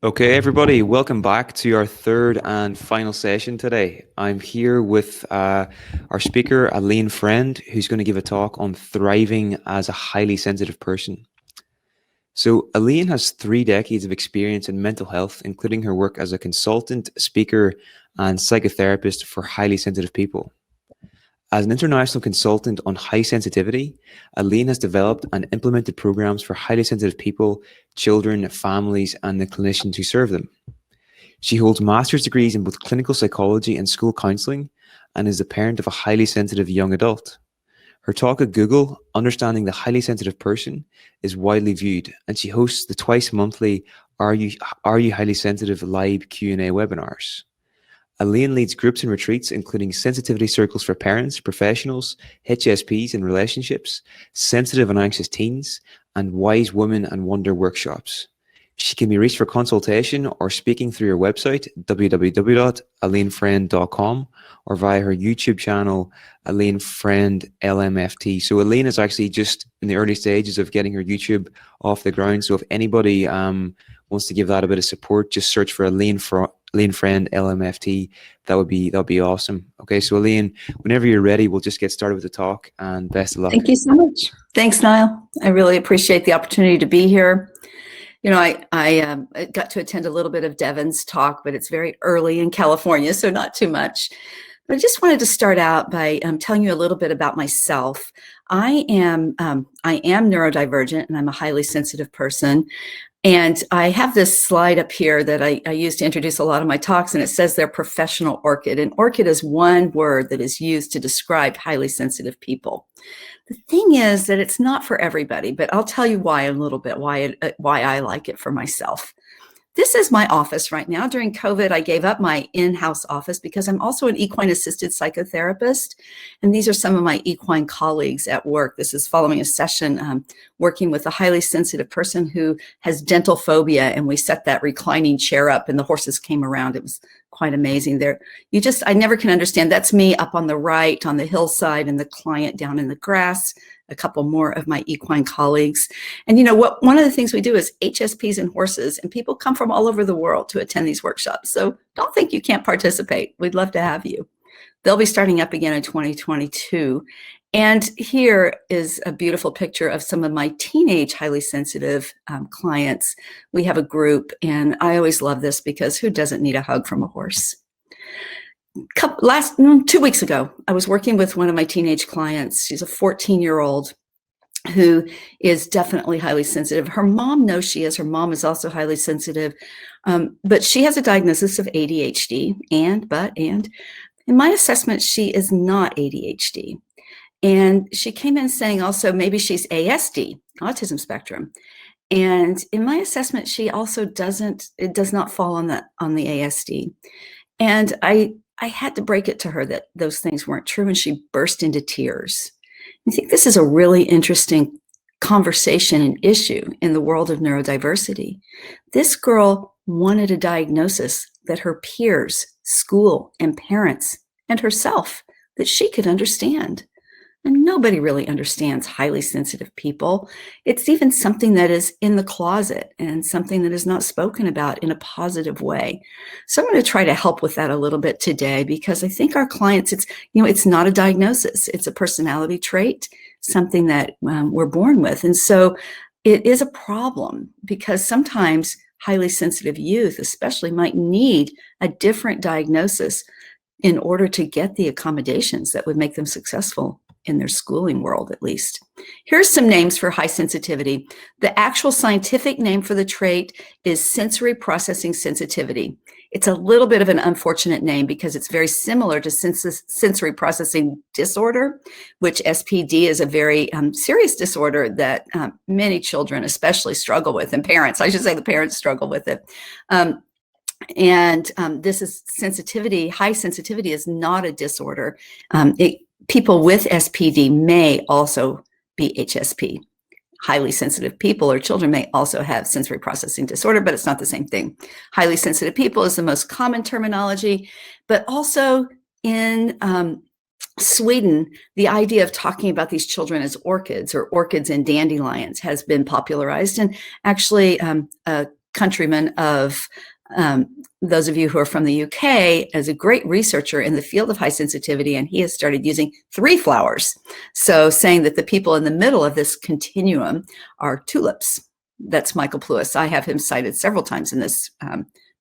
Okay, everybody, welcome back to our third and final session today. I'm here with our speaker, Alane Freund, who's going to give a talk on thriving as a highly sensitive person. So Alane has 3 decades of experience in mental health, including her work as a consultant, speaker, and psychotherapist for highly sensitive people. As an international consultant on high sensitivity, Alane has developed and implemented programs for highly sensitive people, children, families, and the clinicians who serve them. She holds master's degrees in both clinical psychology and school counseling, and is the parent of a highly sensitive young adult. Her talk at Google, Understanding the Highly Sensitive Person, is widely viewed, and she hosts the twice monthly Are You Highly Sensitive live Q&A webinars. Alane leads groups and retreats, including sensitivity circles for parents, professionals, HSPs and relationships, sensitive and anxious teens, and wise women and wonder workshops. She can be reached for consultation or speaking through her website, www.alanefriend.com, or via her YouTube channel, Alane Freund LMFT. So Alane is actually just in the early stages of getting her YouTube off the ground. So if anybody wants to give that a bit of support, just search for Alane Freund LMFT. That would be awesome. Okay, so Alane, whenever you're ready, we'll just get started with the talk, and best of luck. Thank you so much. Thanks, Niall. I really appreciate the opportunity to be here. You know, I got to attend a little bit of Devin's talk, but it's very early in California, so not too much. But I just wanted to start out by telling you a little bit about myself. I am neurodivergent, and I'm a highly sensitive person. And I have this slide up here that I use to introduce a lot of my talks, and it says they're professional orchid. And orchid is one word that is used to describe highly sensitive people. The thing is that it's not for everybody, but I'll tell you why a little bit, why I like it for myself. This is my office right now. During COVID, I gave up my in-house office because I'm also an equine-assisted psychotherapist, and these are some of my equine colleagues at work. This is following a session working with a highly sensitive person who has dental phobia, and we set that reclining chair up, and the horses came around. It was quite amazing. I never can understand. That's me up on the right on the hillside, and the client down in the grass. A couple more of my equine colleagues. And you know what? One of the things we do is HSPs and horses, and people come from all over the world to attend these workshops. So don't think you can't participate. We'd love to have you. They'll be starting up again in 2022. And here is a beautiful picture of some of my teenage highly sensitive clients. We have a group, and I always love this because who doesn't need a hug from a horse? 2 weeks ago, I was working with one of my teenage clients. She's a 14-year-old who is definitely highly sensitive. Her mom knows she is. Her mom is also highly sensitive, but she has a diagnosis of ADHD. And in my assessment, she is not ADHD. And she came in saying also maybe she's ASD, autism spectrum. And in my assessment, she also does not fall on the ASD. And I had to break it to her that those things weren't true, and she burst into tears. I think this is a really interesting conversation and issue in the world of neurodiversity. This girl wanted a diagnosis that her peers, school, and parents, and herself, that she could understand. And nobody really understands highly sensitive people. It's even something that is in the closet and something that is not spoken about in a positive way. So I'm going to try to help with that a little bit today, because I think our clients, it's not a diagnosis. It's a personality trait, something that we're born with. And so it is a problem, because sometimes highly sensitive youth especially might need a different diagnosis in order to get the accommodations that would make them successful in their schooling world, at least. Here's some names for high sensitivity. The actual scientific name for the trait is sensory processing sensitivity. It's a little bit of an unfortunate name because it's very similar to sensory processing disorder, which SPD is a very serious disorder that many children especially struggle with, and parents, I should say the parents struggle with it. This is sensitivity. High sensitivity is not a disorder. People with SPD may also be HSP. Highly sensitive people or children may also have sensory processing disorder, but it's not the same thing. Highly sensitive people is the most common terminology, but also in Sweden, the idea of talking about these children as orchids or orchids and dandelions has been popularized. And actually, a countryman of those of you who are from the UK is a great researcher in the field of high sensitivity, and he has started using 3 flowers. So saying that the people in the middle of this continuum are tulips. That's Michael Plewis. I have him cited several times in this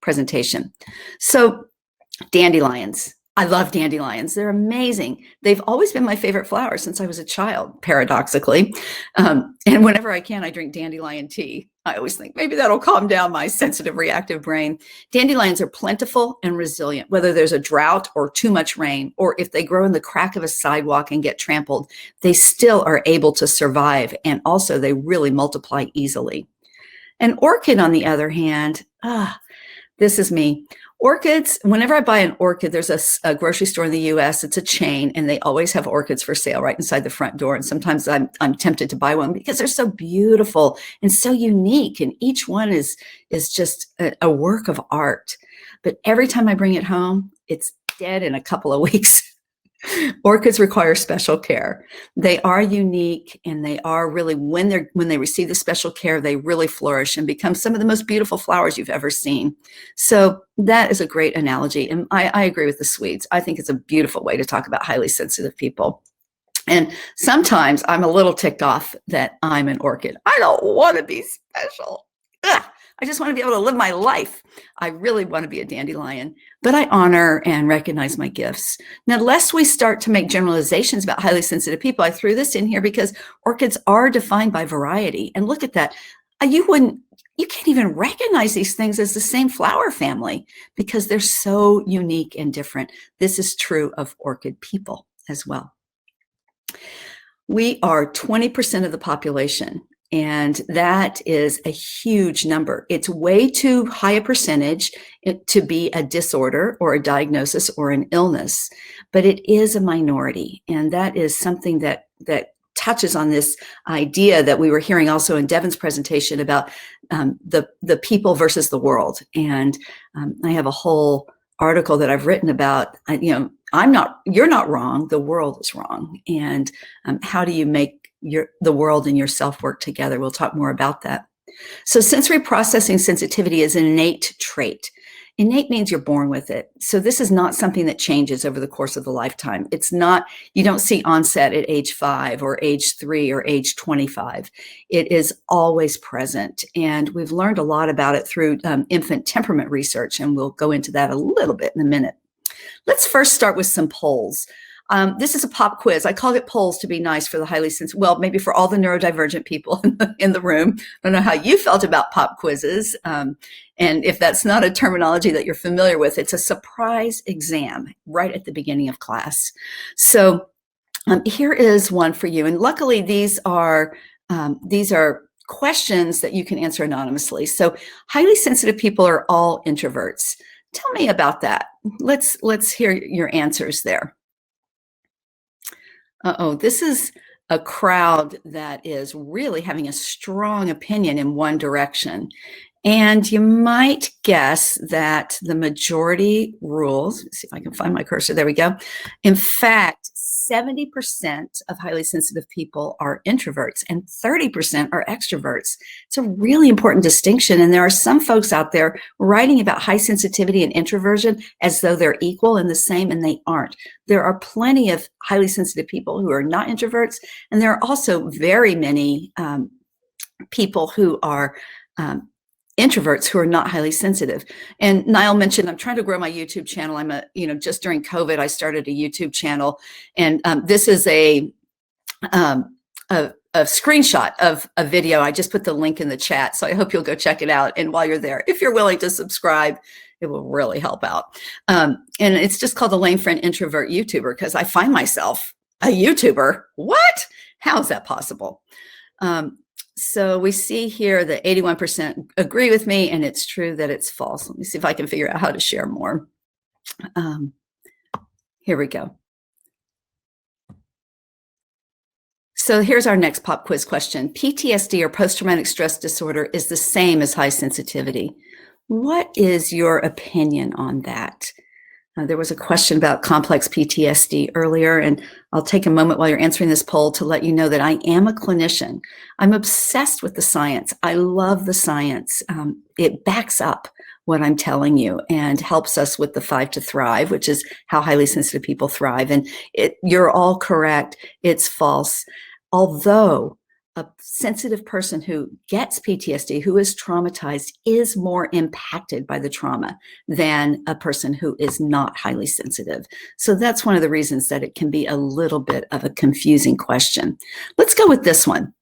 presentation. So dandelions. I love dandelions. They're amazing. They've always been my favorite flower since I was a child, paradoxically. And whenever I can, I drink dandelion tea. I always think maybe that'll calm down my sensitive, reactive brain. Dandelions are plentiful and resilient, whether there's a drought or too much rain, or if they grow in the crack of a sidewalk and get trampled, they still are able to survive. And also they really multiply easily. An orchid, on the other hand, this is me. Orchids, whenever I buy an orchid, there's a grocery store in the US, it's a chain, and they always have orchids for sale right inside the front door. And sometimes I'm tempted to buy one because they're so beautiful and so unique. And each one is just a work of art. But every time I bring it home, it's dead in a couple of weeks. Orchids require special care. They are unique, and they are really, when they receive the special care, they really flourish and become some of the most beautiful flowers you've ever seen. So that is a great analogy. And I agree with the Swedes. I think it's a beautiful way to talk about highly sensitive people. And sometimes I'm a little ticked off that I'm an orchid. I don't want to be special. Ugh. I just want to be able to live my life. I really want to be a dandelion, but I honor and recognize my gifts. Now, lest we start to make generalizations about highly sensitive people, I threw this in here because orchids are defined by variety. And look at that. You can't even recognize these things as the same flower family because they're so unique and different. This is true of orchid people as well. We are 20% of the population. And that is a huge number. It's way too high a percentage to be a disorder or a diagnosis or an illness, but it is a minority. And that is something that touches on this idea that we were hearing also in Devin's presentation about the people versus the world. And I have a whole article that I've written about, you're not wrong, the world is wrong. And how do you make the world and yourself work together? We'll talk more about that. So sensory processing sensitivity is an innate trait. Innate means you're born with it. So this is not something that changes over the course of the lifetime. It's not, you don't see onset at age 5 or age 3 or age 25. It is always present. And we've learned a lot about it through infant temperament research. And we'll go into that a little bit in a minute. Let's first start with some polls. This is a pop quiz. I called it polls to be nice for the highly sensitive, well, maybe for all the neurodivergent people in the room. I don't know how you felt about pop quizzes. And if that's not a terminology that you're familiar with, it's a surprise exam right at the beginning of class. So here is one for you. And luckily, these are questions that you can answer anonymously. So highly sensitive people are all introverts. Tell me about that. Let's hear your answers there. This is a crowd that is really having a strong opinion in one direction. And you might guess that the majority rules, let's see if I can find my cursor, there we go. In fact, 70% of highly sensitive people are introverts and 30% are extroverts. It's a really important distinction. And there are some folks out there writing about high sensitivity and introversion as though they're equal and the same, and they aren't. There are plenty of highly sensitive people who are not introverts, and there are also very many people who are introverts who are not highly sensitive. And Niall mentioned, I'm trying to grow my YouTube channel. Just during COVID, I started a YouTube channel, and this is a screenshot of a video. I just put the link in the chat, so I hope you'll go check it out. And while you're there, if you're willing to subscribe, it will really help out. And it's just called Alane Friend Introvert YouTuber, because I find myself a YouTuber. What? How is that possible? So we see here that 81% agree with me, and it's true that it's false. Let me see if I can figure out how to share more. Here we go. So here's our next pop quiz question. PTSD, or post-traumatic stress disorder, is the same as high sensitivity. What is your opinion on that? There was a question about complex PTSD earlier, and I'll take a moment while you're answering this poll to let you know that I am a clinician. I'm obsessed with the science. I love the science. It backs up what I'm telling you and helps us with the 5 to Thrive, which is how highly sensitive people thrive. And you're all correct. It's false. Although a sensitive person who gets PTSD, who is traumatized, is more impacted by the trauma than a person who is not highly sensitive. So that's one of the reasons that it can be a little bit of a confusing question. Let's go with this one.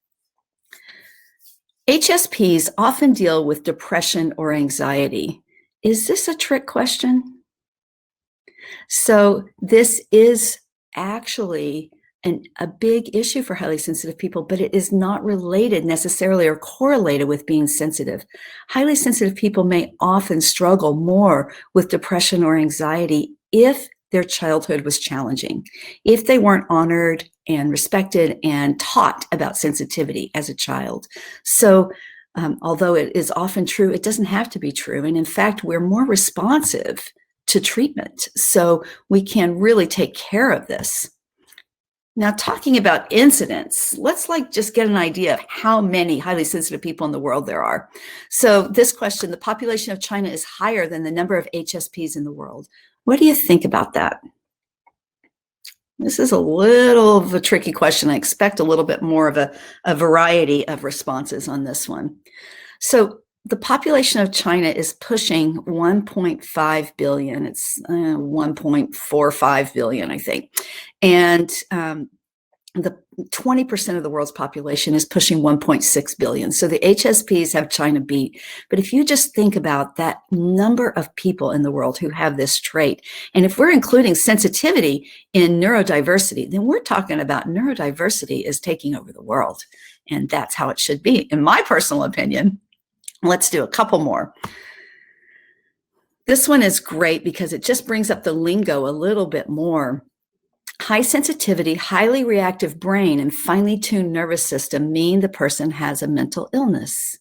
HSPs often deal with depression or anxiety. Is this a trick question? So this is actually a big issue for highly sensitive people, but it is not related necessarily or correlated with being sensitive. Highly sensitive people may often struggle more with depression or anxiety if their childhood was challenging, if they weren't honored and respected and taught about sensitivity as a child. So although it is often true, it doesn't have to be true. And in fact, we're more responsive to treatment. So we can really take care of this. Now, talking about incidence, let's just get an idea of how many highly sensitive people in the world there are. So this question, the population of China is higher than the number of HSPs in the world. What do you think about that? This is a little of a tricky question. I expect a little bit more of a variety of responses on this one. So the population of China is pushing 1.5 billion. It's 1.45 billion, I think. And the 20% of the world's population is pushing 1.6 billion. So the HSPs have China beat. But if you just think about that number of people in the world who have this trait, and if we're including sensitivity in neurodiversity, then we're talking about neurodiversity is taking over the world. And that's how it should be, in my personal opinion. Let's do a couple more. This one is great because it just brings up the lingo a little bit more. High sensitivity, highly reactive brain, and finely tuned nervous system mean the person has a mental illness.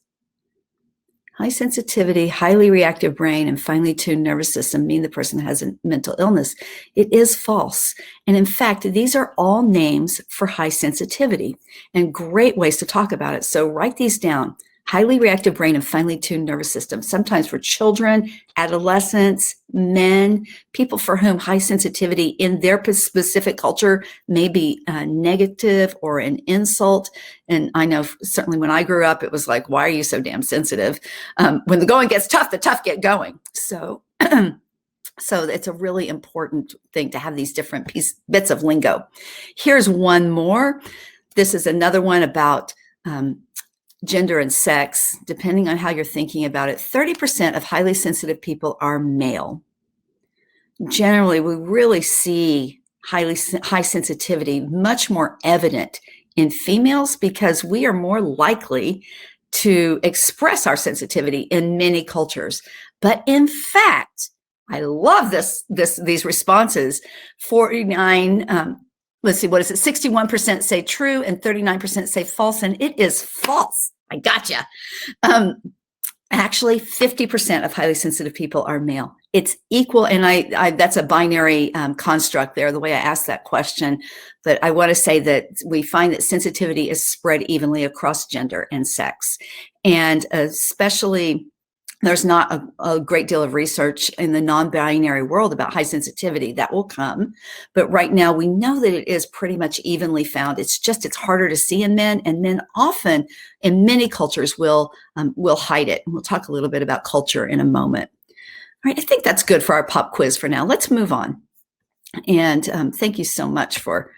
High sensitivity, highly reactive brain, and finely tuned nervous system mean the person has a mental illness. It is false. And in fact, these are all names for high sensitivity and great ways to talk about it. So write these down. Highly reactive brain and finely tuned nervous system, sometimes for children, adolescents, men, people for whom high sensitivity in their specific culture may be negative or an insult. And I know certainly when I grew up, it was like, why are you so damn sensitive? When the going gets tough, the tough get going. So it's a really important thing to have these different bits of lingo. Here's one more. This is another one about gender and sex. Depending on how you're thinking about it, 30% of highly sensitive people are male. Generally, we really see high sensitivity much more evident in females because we are more likely to express our sensitivity in many cultures. But in fact, I love these responses. 49 let's see, what is it? 61% say true and 39% say false, and it is false. I gotcha. Actually, 50% of highly sensitive people are male. It's equal, and I that's a binary construct there, the way I asked that question. But I want to say that we find that sensitivity is spread evenly across gender and sex. And especially, there's not a great deal of research in the non-binary world about high sensitivity. That will come. But right now, we know that it is pretty much evenly found. It's harder to see in men, and men often, in many cultures, will hide it. And we'll talk a little bit about culture in a moment. All right, I think that's good for our pop quiz for now. Let's move on. And thank you so much for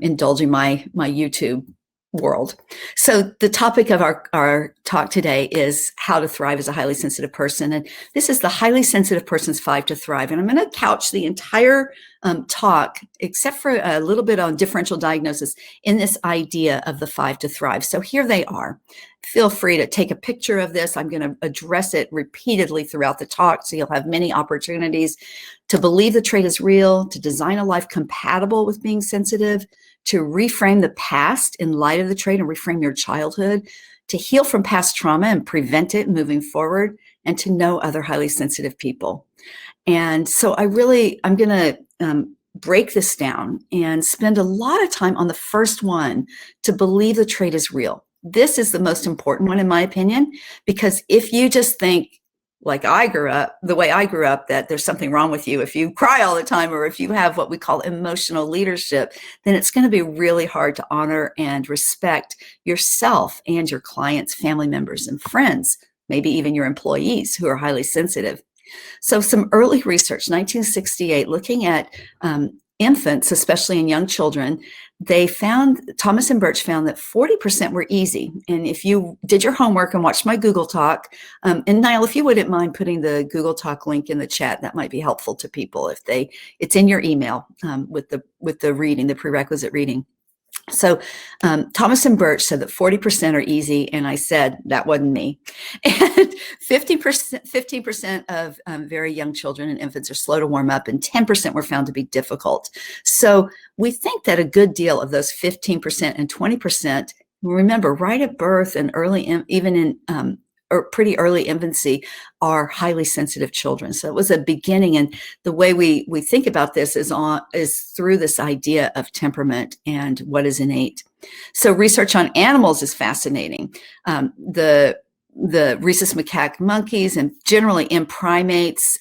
indulging my YouTube world. So the topic of our talk today is how to thrive as a highly sensitive person. And this is the highly sensitive person's 5 to Thrive. And I'm going to couch the entire talk, except for a little bit on differential diagnosis, in this idea of the 5 to Thrive. So here they are. Feel free to take a picture of this. I'm going to address it repeatedly throughout the talk, so you'll have many opportunities to believe the trait is real, to design a life compatible with being sensitive, to reframe the past in light of the trait and reframe your childhood, to heal from past trauma and prevent it moving forward, and to know other highly sensitive people. And so I'm going to break this down and spend a lot of time on the first one, to believe the trait is real. This is the most important one, in my opinion, because if you just think, like the way I grew up, that there's something wrong with you if you cry all the time, or if you have what we call emotional leadership, then it's going to be really hard to honor and respect yourself and your clients, family members, and friends, maybe even your employees who are highly sensitive. So some early research, 1968, looking at infants, especially in young children, Thomas and Birch found that 40% were easy. And if you did your homework and watched my Google Talk, and Niall, if you wouldn't mind putting the Google Talk link in the chat, that might be helpful to people it's in your email with the reading, the prerequisite reading. So Thomas and Birch said that 40% are easy, and I said that wasn't me. And 15% of very young children and infants are slow to warm up, and 10% were found to be difficult. So we think that a good deal of those 15% and 20%, remember, right at birth and even in or pretty early infancy, are highly sensitive children. So it was a beginning, and the way we think about this is through this idea of temperament and what is innate. So research on animals is fascinating. The rhesus macaque monkeys, and generally in primates,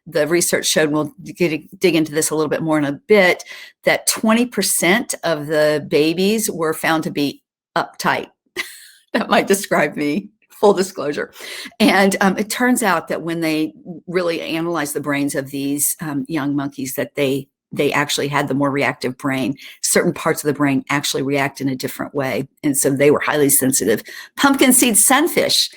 the research showed, we'll dig into this a little bit more in a bit, that 20% of the babies were found to be uptight. That might describe me. Full disclosure. And it turns out that when they really analyzed the brains of these young monkeys, that they actually had the more reactive brain. Certain parts of the brain actually react in a different way. And so they were highly sensitive. Pumpkin seed sunfish,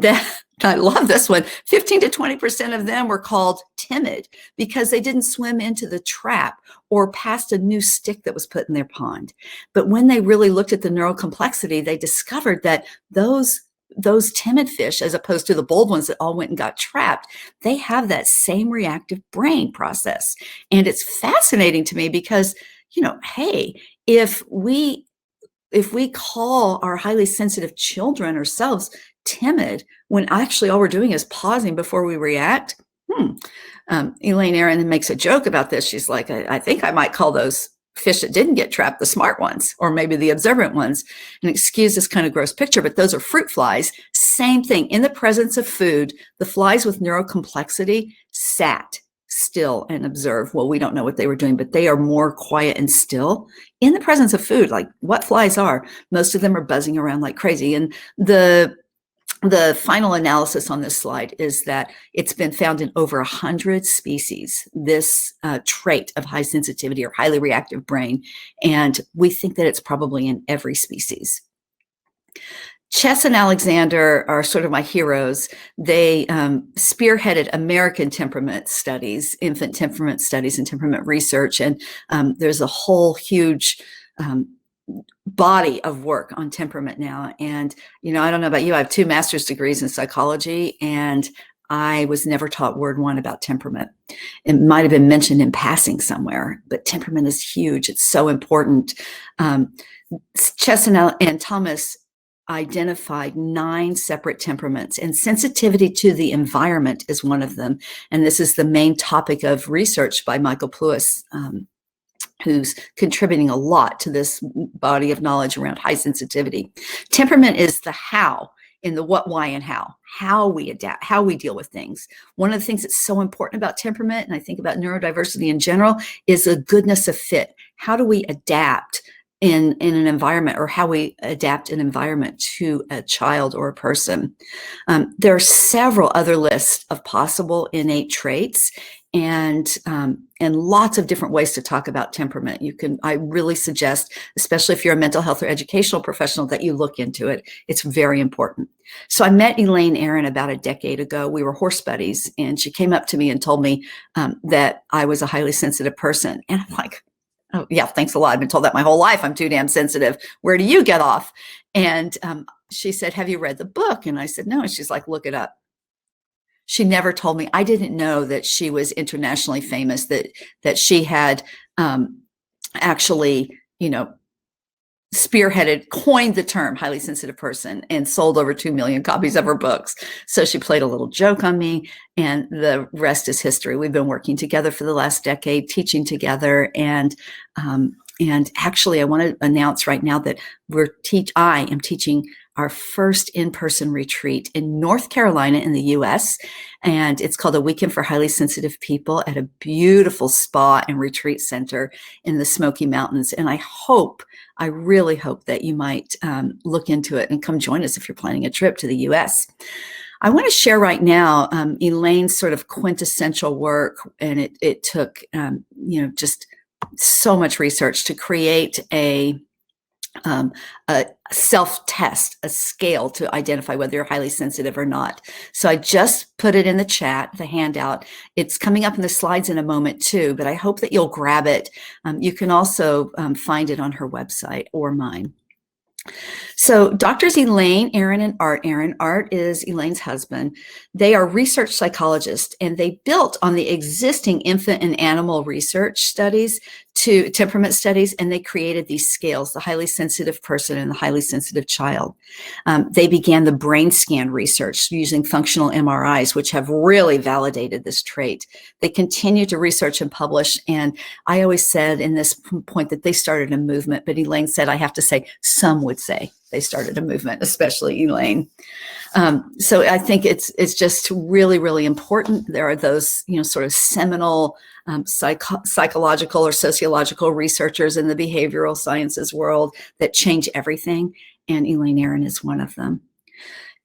I love this one. 15 to 20% of them were called timid because they didn't swim into the trap or past a new stick that was put in their pond. But when they really looked at the neural complexity, they discovered that those timid fish, as opposed to the bold ones that all went and got trapped, they have that same reactive brain process. And it's fascinating to me because, hey, if we call our highly sensitive children ourselves timid, when actually all we're doing is pausing before we react. Alane Aaron makes a joke about this. She's like, I think I might call those fish that didn't get trapped the smart ones, or maybe the observant ones. And excuse this kind of gross picture, but those are fruit flies. Same thing. In the presence of food, the flies with neural complexity sat still and observed. Well, we don't know what they were doing, but they are more quiet and still in the presence of food, like what flies are. Most of them are buzzing around like crazy. And the final analysis on this slide is that it's been found in over 100 species, this trait of high sensitivity or highly reactive brain. And we think that it's probably in every species. Chess and Alexander are sort of my heroes. They spearheaded American temperament studies, infant temperament studies and temperament research. And there's a whole huge body of work on temperament now. And, I don't know about you, I have 2 master's degrees in psychology, and I was never taught word one about temperament. It might have been mentioned in passing somewhere, but temperament is huge. It's so important. Chess and Thomas identified 9 separate temperaments, and sensitivity to the environment is one of them. And this is the main topic of research by Michael Plewis, who's contributing a lot to this body of knowledge around high sensitivity. Temperament is the how in the what, why, and how we adapt, how we deal with things. One of the things that's so important about temperament, and I think about neurodiversity in general, is a goodness of fit. How do we adapt in an environment, or how we adapt an environment to a child or a person? There are several other lists of possible innate traits, and lots of different ways to talk about temperament. I really suggest, especially if you're a mental health or educational professional, that you look into it. It's very important. So I met Alane Aaron about a decade ago. We were horse buddies, and she came up to me and told me that I was a highly sensitive person. And I'm like, oh yeah, thanks a lot. I've been told that my whole life. I'm too damn sensitive. Where do you get off? And she said, have you read the book? And I said, no. And she's like, look it up. She never told me. I didn't know that she was internationally famous, that she had actually, coined the term highly sensitive person and sold over 2 million copies of her books. So she played a little joke on me, and the rest is history. We've been working together for the last decade, teaching together. And actually, I want to announce right now that I am teaching our first in-person retreat in North Carolina in the US. And it's called A Weekend for Highly Sensitive People at a beautiful spa and retreat center in the Smoky Mountains. And I really hope that you might look into it and come join us if you're planning a trip to the US. I want to share right now Alane's sort of quintessential work. And it took, just so much research to create a SelfTest, a scale to identify whether you're highly sensitive or not. So I just put it in the chat, the handout. It's coming up in the slides in a moment too, but I hope that you'll grab it. You can also find it on her website or mine. So doctors Alane, Aaron, and Art. Art is Alane's husband. They are research psychologists, and they built on the existing infant and animal research studies to temperament studies, and they created these scales, the highly sensitive person and the highly sensitive child. They began the brain scan research using functional MRIs, which have really validated this trait. They continue to research and publish, and I always said in this point that they started a movement, but Alane said, I have to say, some would say they started a movement, especially Alane. So I think it's just really, really important. There are those, sort of seminal psychological or sociological researchers in the behavioral sciences world that change everything, and Alane Aaron is one of them.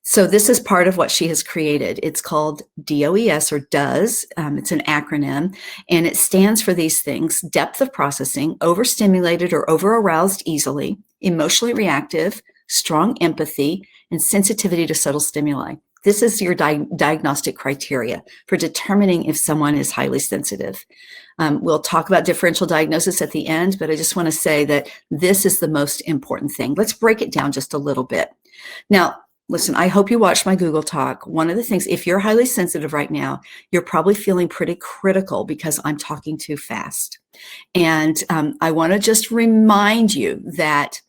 So this is part of what she has created. It's called DOES, or DOES. It's an acronym, and it stands for these things: depth of processing, overstimulated or over-aroused easily, emotionally reactive, strong empathy, and sensitivity to subtle stimuli. This is your diagnostic criteria for determining if someone is highly sensitive. We'll talk about differential diagnosis at the end, but I just want to say that this is the most important thing. Let's break it down just a little bit. Now, listen, I hope you watched my Google Talk. One of the things, if you're highly sensitive right now, you're probably feeling pretty critical because I'm talking too fast. And I want to just remind you that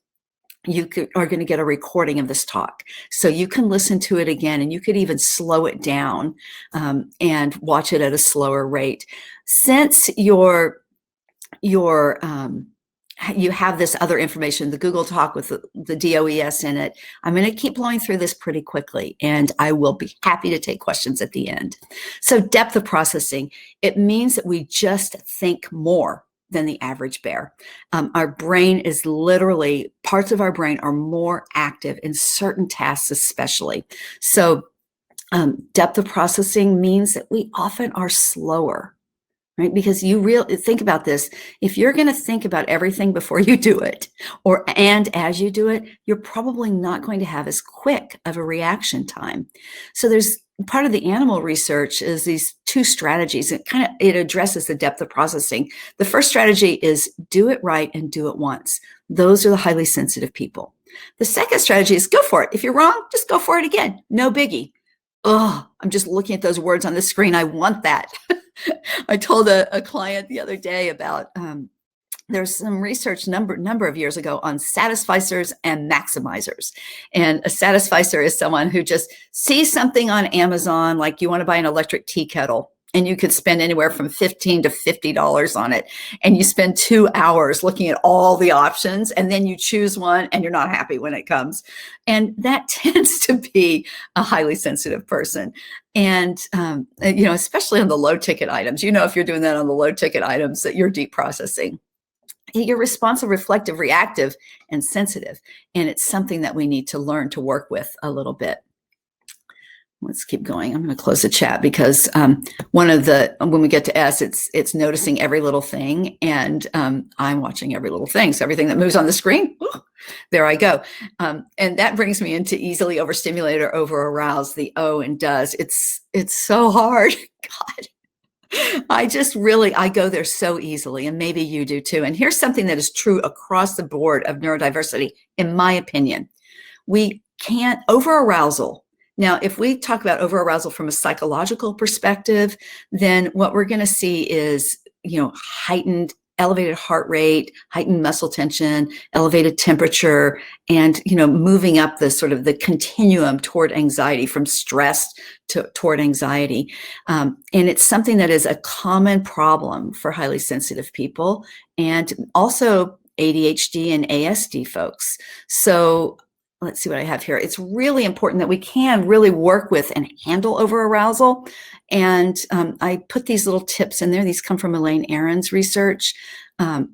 you are going to get a recording of this talk. So you can listen to it again, and you could even slow it down and watch it at a slower rate. Since you have this other information, the Google Talk with the DOES in it, I'm going to keep blowing through this pretty quickly, and I will be happy to take questions at the end. So depth of processing, it means that we just think more than the average bear. Our brain is literally, parts of our brain are more active in certain tasks especially. So depth of processing means that we often are slower, right? Because you really think about this. If you're going to think about everything before you do it, and as you do it, you're probably not going to have as quick of a reaction time. So there's part of the animal research is these two strategies. It addresses the depth of processing. The first strategy is do it right and do it once. Those are the highly sensitive people. The second strategy is go for it. If you're wrong, just go for it again. No biggie. Oh, I'm just looking at those words on the screen. I want that. I told a client the other day about there's some research number of years ago on satisficers and maximizers. And a satisficer is someone who just sees something on Amazon, like you want to buy an electric tea kettle, and you could spend anywhere from $15 to $50 on it. And you spend 2 hours looking at all the options, and then you choose one and you're not happy when it comes. And that tends to be a highly sensitive person. And, especially on the low ticket items, if you're doing that on the low ticket items, that you're deep processing. You're responsive, reflective, reactive, and sensitive. And it's something that we need to learn to work with a little bit. Let's keep going. I'm going to close the chat because when we get to S, it's noticing every little thing, and I'm watching every little thing. So everything that moves on the screen, there I go. And that brings me into easily overstimulated or over-aroused, the O and does. It's so hard. God. I go there so easily, and maybe you do too. And here's something that is true across the board of neurodiversity, in my opinion. We can't over-arousal. Now, if we talk about over-arousal from a psychological perspective, then what we're going to see is, heightened elevated heart rate, heightened muscle tension, elevated temperature, and moving up the sort of the continuum toward anxiety, from stress toward anxiety. And it's something that is a common problem for highly sensitive people, and also ADHD and ASD folks. So let's see what I have here. It's really important that we can really work with and handle over-arousal. And I put these little tips in there. These come from Alane research, and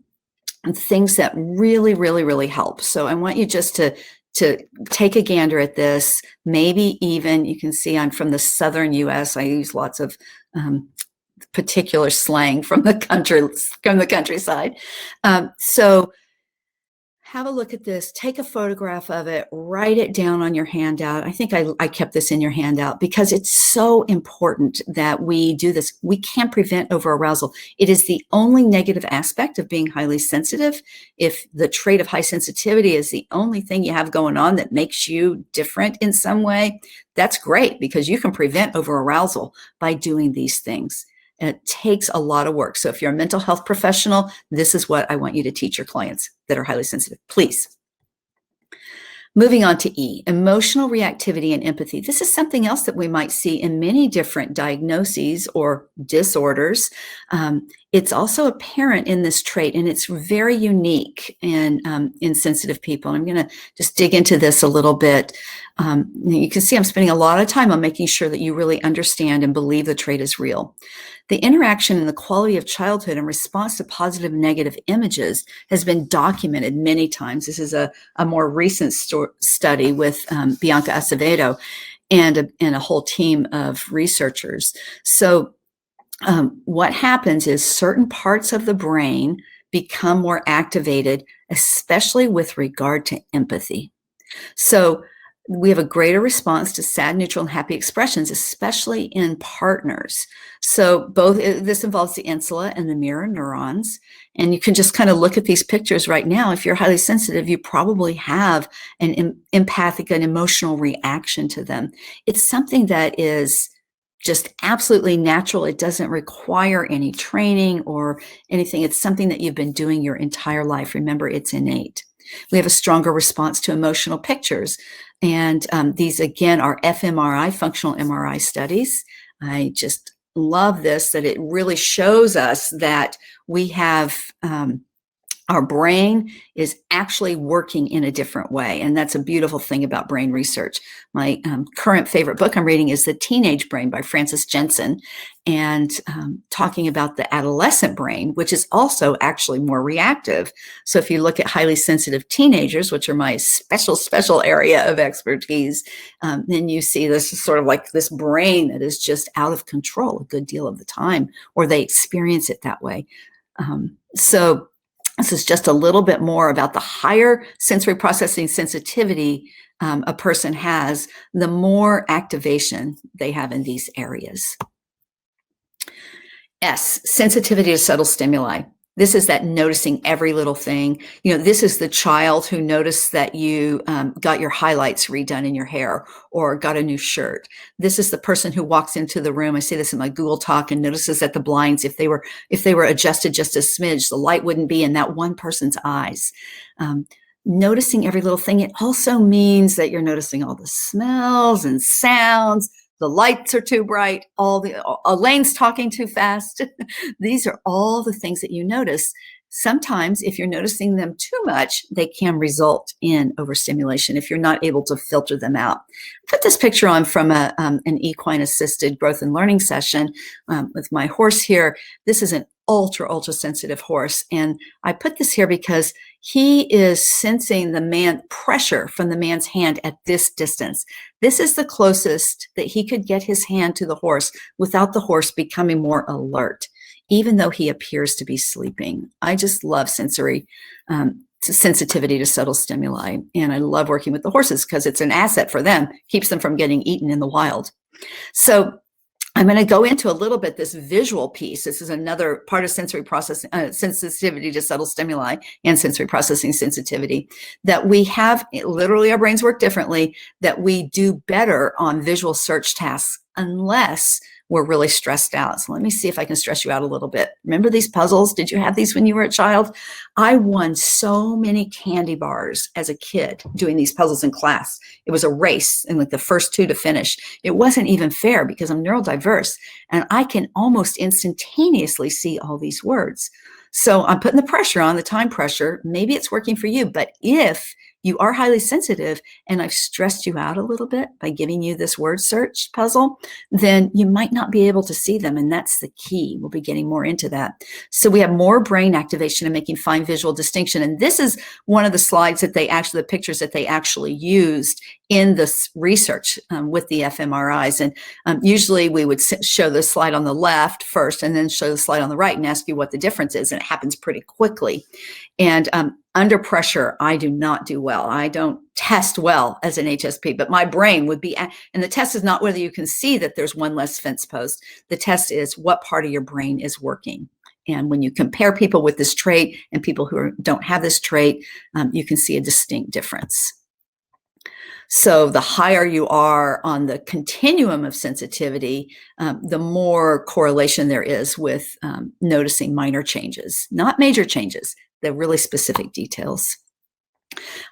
things that really, really, really help. So I want you just to take a gander at this. Maybe even, you can see I'm from the southern US. I use lots of particular slang from the countryside. So have a look at this, take a photograph of it, write it down on your handout. I think I kept this in your handout because it's so important that we do this. We can't prevent over-arousal. It is the only negative aspect of being highly sensitive. If the trait of high sensitivity is the only thing you have going on that makes you different in some way, that's great, because you can prevent over-arousal by doing these things. And it takes a lot of work. So if you're a mental health professional, this is what I want you to teach your clients that are highly sensitive, please. Moving on to E, emotional reactivity and empathy. This is something else that we might see in many different diagnoses or disorders. It's also apparent in this trait, and it's very unique in sensitive people. I'm going to just dig into this a little bit. You can see I'm spending a lot of time on making sure that you really understand and believe the trait is real. The interaction and the quality of childhood in response to positive and negative images has been documented many times. This is a more recent study with Bianca Acevedo and a whole team of researchers. So what happens is certain parts of the brain become more activated, especially with regard to empathy. So we have a greater response to sad, neutral, and happy expressions, especially in partners. So this involves the insula and the mirror neurons. And you can just kind of look at these pictures right now. If you're highly sensitive, you probably have an empathic and emotional reaction to them. It's something that is just absolutely natural. It doesn't require any training or anything. It's something that you've been doing your entire life. Remember, it's innate. We have a stronger response to emotional pictures. And these, again, are fMRI, functional MRI studies. I just love this, that it really shows us that we have our brain is actually working in a different way. And that's a beautiful thing about brain research. My current favorite book I'm reading is The Teenage Brain by Frances Jensen, and talking about the adolescent brain, which is also actually more reactive. So if you look at highly sensitive teenagers, which are my special area of expertise, then you see this is sort of like this brain that is just out of control a good deal of the time, or they experience it that way. So this is just a little bit more about the higher sensory processing sensitivity a person has, the more activation they have in these areas. S, sensitivity to subtle stimuli. This is that noticing every little thing. This is the child who noticed that you got your highlights redone in your hair or got a new shirt. This is the person who walks into the room. I say this in my Google Talk, and notices that the blinds, if they were adjusted just a smidge, the light wouldn't be in that one person's eyes. Noticing every little thing. It also means that you're noticing all the smells and sounds. The lights are too bright, Alane's talking too fast. These are all the things that you notice. Sometimes if you're noticing them too much, they can result in overstimulation if you're not able to filter them out. I put this picture on from an equine-assisted growth and learning session with my horse here. This is an ultra sensitive horse. And I put this here because he is sensing the pressure from the man's hand at this distance. This is the closest that he could get his hand to the horse without the horse becoming more alert, even though he appears to be sleeping. I just love sensory sensitivity to subtle stimuli. And I love working with the horses because it's an asset for them, keeps them from getting eaten in the wild. So I'm going to go into a little bit this visual piece. This is another part of sensory processing, sensitivity to subtle stimuli and sensory processing sensitivity, that we have, literally our brains work differently, that we do better on visual search tasks unless we're really stressed out. So let me see if I can stress you out a little bit. Remember these puzzles? Did you have these when you were a child? I won so many candy bars as a kid doing these puzzles in class. It was a race and like the first two to finish. It wasn't even fair because I'm neurodiverse and I can almost instantaneously see all these words. So I'm putting the pressure on, the time pressure. Maybe it's working for you, but if you are highly sensitive and I've stressed you out a little bit by giving you this word search puzzle, then you might not be able to see them. And that's the key. We'll be getting more into that. So we have more brain activation and making fine visual distinction. And this is one of the slides that the pictures that they actually used in this research with the fMRIs. And usually we would show the slide on the left first and then show the slide on the right and ask you what the difference is. And it happens pretty quickly. And under pressure, I do not do well. I don't test well as an HSP, but my brain would be, and the test is not whether you can see that there's one less fence post. The test is what part of your brain is working. And when you compare people with this trait and people who don't have this trait, you can see a distinct difference. So the higher you are on the continuum of sensitivity, the more correlation there is with noticing minor changes, not major changes, the really specific details.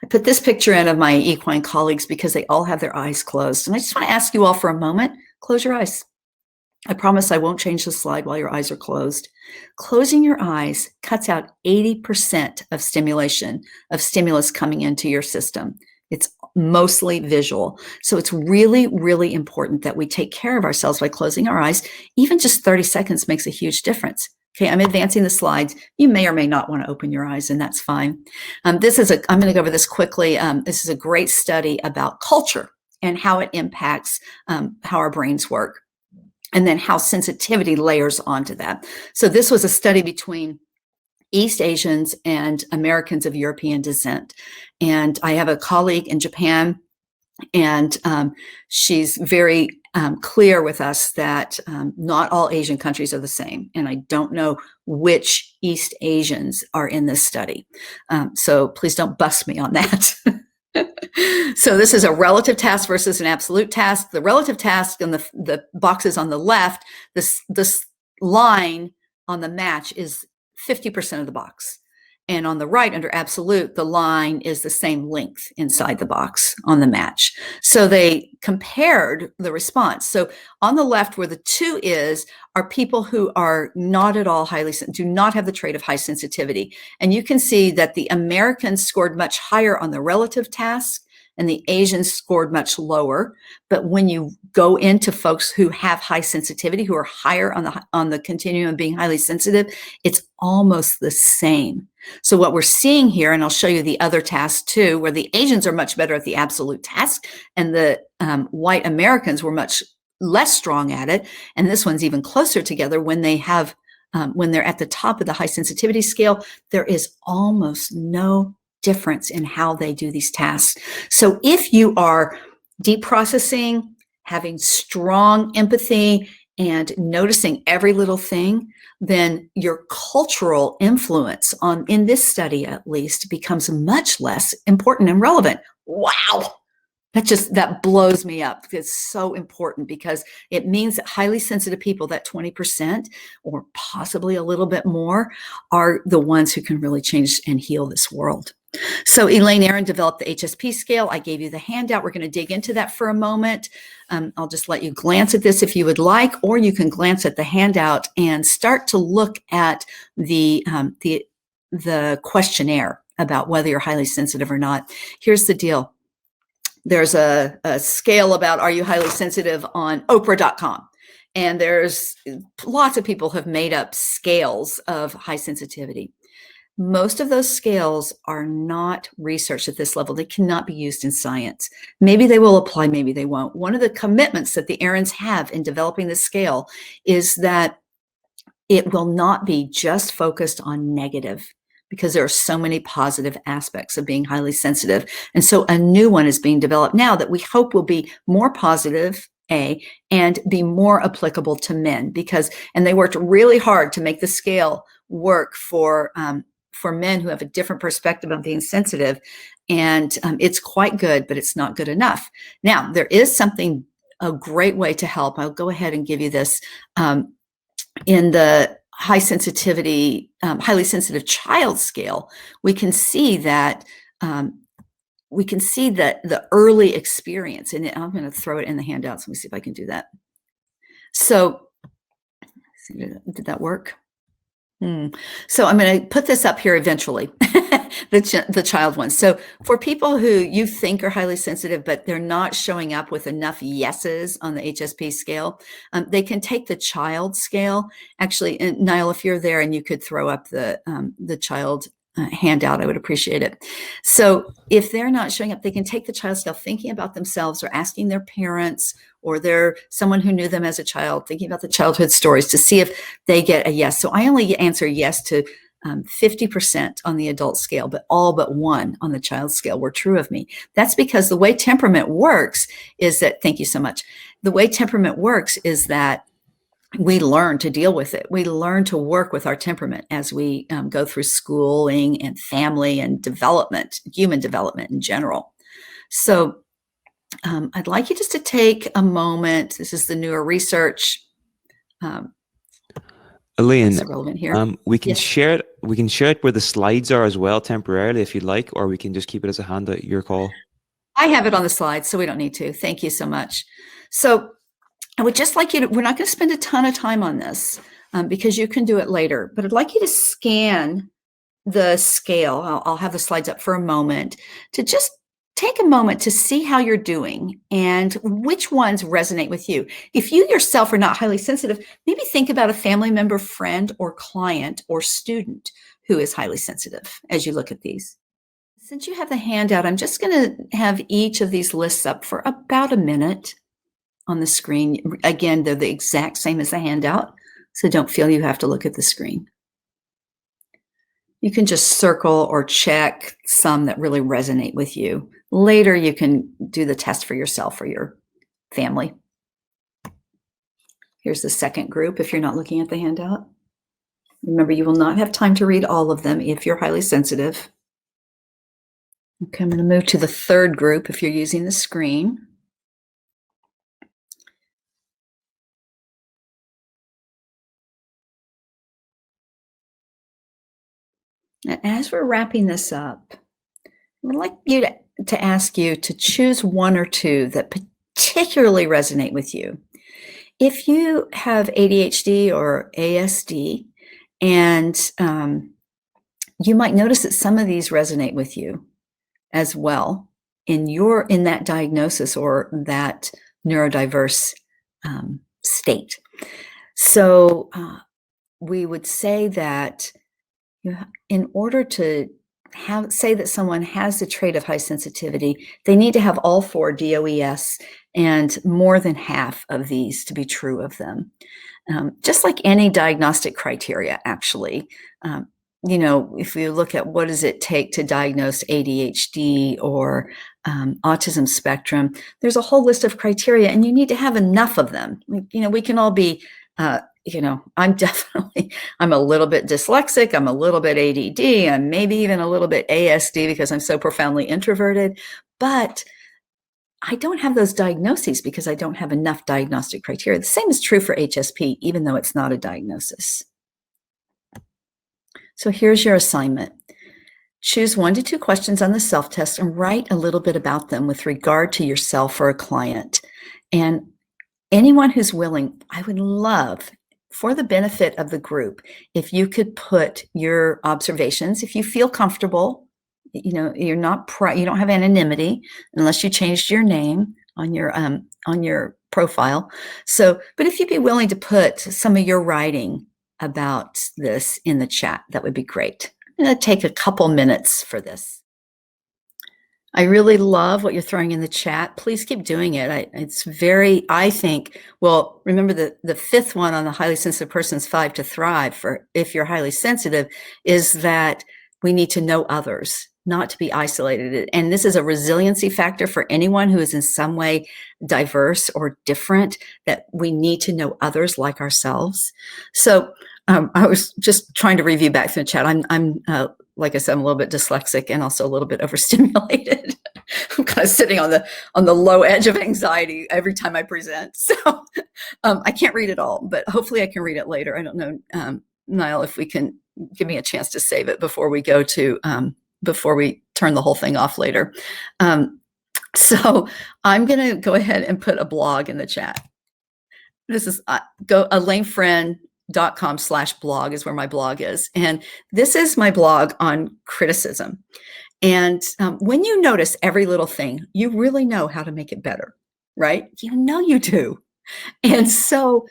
I put this picture in of my equine colleagues because they all have their eyes closed. And I just want to ask you all for a moment, close your eyes. I promise I won't change the slide while your eyes are closed. Closing your eyes cuts out 80% of stimulus coming into your system. It's mostly visual. So it's really, really important that we take care of ourselves by closing our eyes. Even just 30 seconds makes a huge difference. Okay, I'm advancing the slides. You may or may not want to open your eyes, and that's fine. I'm going to go over this quickly. This is a great study about culture and how it impacts how our brains work, and then how sensitivity layers onto that. So this was a study between East Asians and Americans of European descent. And I have a colleague in Japan, and she's very clear with us that not all Asian countries are the same. And I don't know which East Asians are in this study. So please don't bust me on that. So this is a relative task versus an absolute task. The relative task and the boxes on the left, this line on the match is 50% of the box. And on the right, under absolute, the line is the same length inside the box on the match. So they compared the response. So on the left, where the 2 is, are people who are not at all do not have the trait of high sensitivity. And you can see that the Americans scored much higher on the relative task, and the Asians scored much lower. But when you go into folks who have high sensitivity, who are higher on the continuum of being highly sensitive, it's almost the same. So what we're seeing here, and I'll show you the other task too, where the Asians are much better at the absolute task, and the white Americans were much less strong at it. And this one's even closer together when they have, when they're at the top of the high sensitivity scale, there is almost no difference in how they do these tasks. So if you are deep processing, having strong empathy, and noticing every little thing, then your cultural influence in this study at least, becomes much less important and relevant. Wow. That blows me up. It's so important because it means that highly sensitive people, that 20% or possibly a little bit more, are the ones who can really change and heal this world. So Elaine Aron developed the HSP scale. I gave you the handout. We're going to dig into that for a moment. I'll just let you glance at this if you would like, or you can glance at the handout and start to look at the questionnaire about whether you're highly sensitive or not. Here's the deal. There's a scale about are you highly sensitive on Oprah.com. And there's lots of people have made up scales of high sensitivity. Most of those scales are not researched at this level. They cannot be used in science. Maybe they will apply, maybe they won't. One of the commitments that the Arons have in developing this scale is that it will not be just focused on negative, because there are so many positive aspects of being highly sensitive. And so a new one is being developed now that we hope will be more positive, and be more applicable to men, and they worked really hard to make the scale work for men who have a different perspective on being sensitive. And it's quite good, but it's not good enough. Now, there is something a great way to help. I'll go ahead and give you this. In the high sensitivity, highly sensitive child scale, we can see that the early experience, and I'm going to throw it in the handouts. Let me see if I can do that. So, did that work? So I'm going to put this up here eventually, the child one. So for people who you think are highly sensitive, but they're not showing up with enough yeses on the HSP scale, they can take the child scale. Actually, and Niall, if you're there and you could throw up the child handout, I would appreciate it. So if they're not showing up, they can take the child scale, thinking about themselves or asking their parents or someone who knew them as a child, thinking about the childhood stories to see if they get a yes. So I only answer yes to 50% on the adult scale, but all but 1 on the child scale were true of me. That's because the way temperament works is that, thank you so much. The way temperament works is that we learn to deal with it. We learn to work with our temperament as we go through schooling and family and development, human development in general. So I'd like you just to take a moment. This is the newer research. Alane, relevant here. we can Yes. share it. We can share it where the slides are as well temporarily, if you'd like, or we can just keep it as a handout. Your call. I have it on the slides, so we don't need to. Thank you so much. So I would just like you to, we're not going to spend a ton of time on this because you can do it later, but I'd like you to scan the scale. I'll have the slides up for a moment to just take a moment to see how you're doing and which ones resonate with you. If you yourself are not highly sensitive, maybe think about a family member, friend, or client or student who is highly sensitive as you look at these. Since you have the handout, I'm just going to have each of these lists up for about a minute on the screen. Again, they're the exact same as the handout, so don't feel you have to look at the screen. You can just circle or check some that really resonate with you. Later, you can do the test for yourself or your family. Here's the second group if you're not looking at the handout. Remember, you will not have time to read all of them if you're highly sensitive. Okay, I'm going to move to the third group if you're using the screen. As we're wrapping this up, I would like you to ask you to choose 1 or 2 that particularly resonate with you. If you have ADHD or ASD, and you might notice that some of these resonate with you as well in that diagnosis or that neurodiverse state. So we would say that in order to say that someone has the trait of high sensitivity, they need to have all 4 DOES and more than half of these to be true of them. Just like any diagnostic criteria, actually. If you look at what does it take to diagnose ADHD or autism spectrum, there's a whole list of criteria, and you need to have enough of them. We can all be I'm a little bit dyslexic, I'm a little bit ADD, I'm maybe even a little bit ASD because I'm so profoundly introverted, but I don't have those diagnoses because I don't have enough diagnostic criteria. The same is true for HSP, even though it's not a diagnosis. So here's your assignment. Choose 1 to 2 questions on the self-test and write a little bit about them with regard to yourself or a client. And anyone who's willing, I would love, for the benefit of the group, if you could put your observations, if you feel comfortable, you're not you don't have anonymity unless you changed your name on your profile. So, but if you'd be willing to put some of your writing about this in the chat, that would be great. I'm going to take a couple minutes for this. I really love what you're throwing in the chat. Please keep doing it. I think, well, remember the 5th one on the highly sensitive person's 5 to thrive for if you're highly sensitive is that we need to know others, not to be isolated. And this is a resiliency factor for anyone who is in some way diverse or different, that we need to know others like ourselves. So I was just trying to review back through the chat. I'm like I said, I'm a little bit dyslexic and also a little bit overstimulated. I'm kind of sitting on the low edge of anxiety every time I present. So I can't read it all, but hopefully I can read it later. I don't know, Niall, if we can give me a chance to save it before we go to before we turn the whole thing off later. So I'm going to go ahead and put a blog in the chat. This is go alanefriend.com/blog is where my blog is. And this is my blog on criticism. And when you notice every little thing, you really know how to make it better, right? You know you do. And so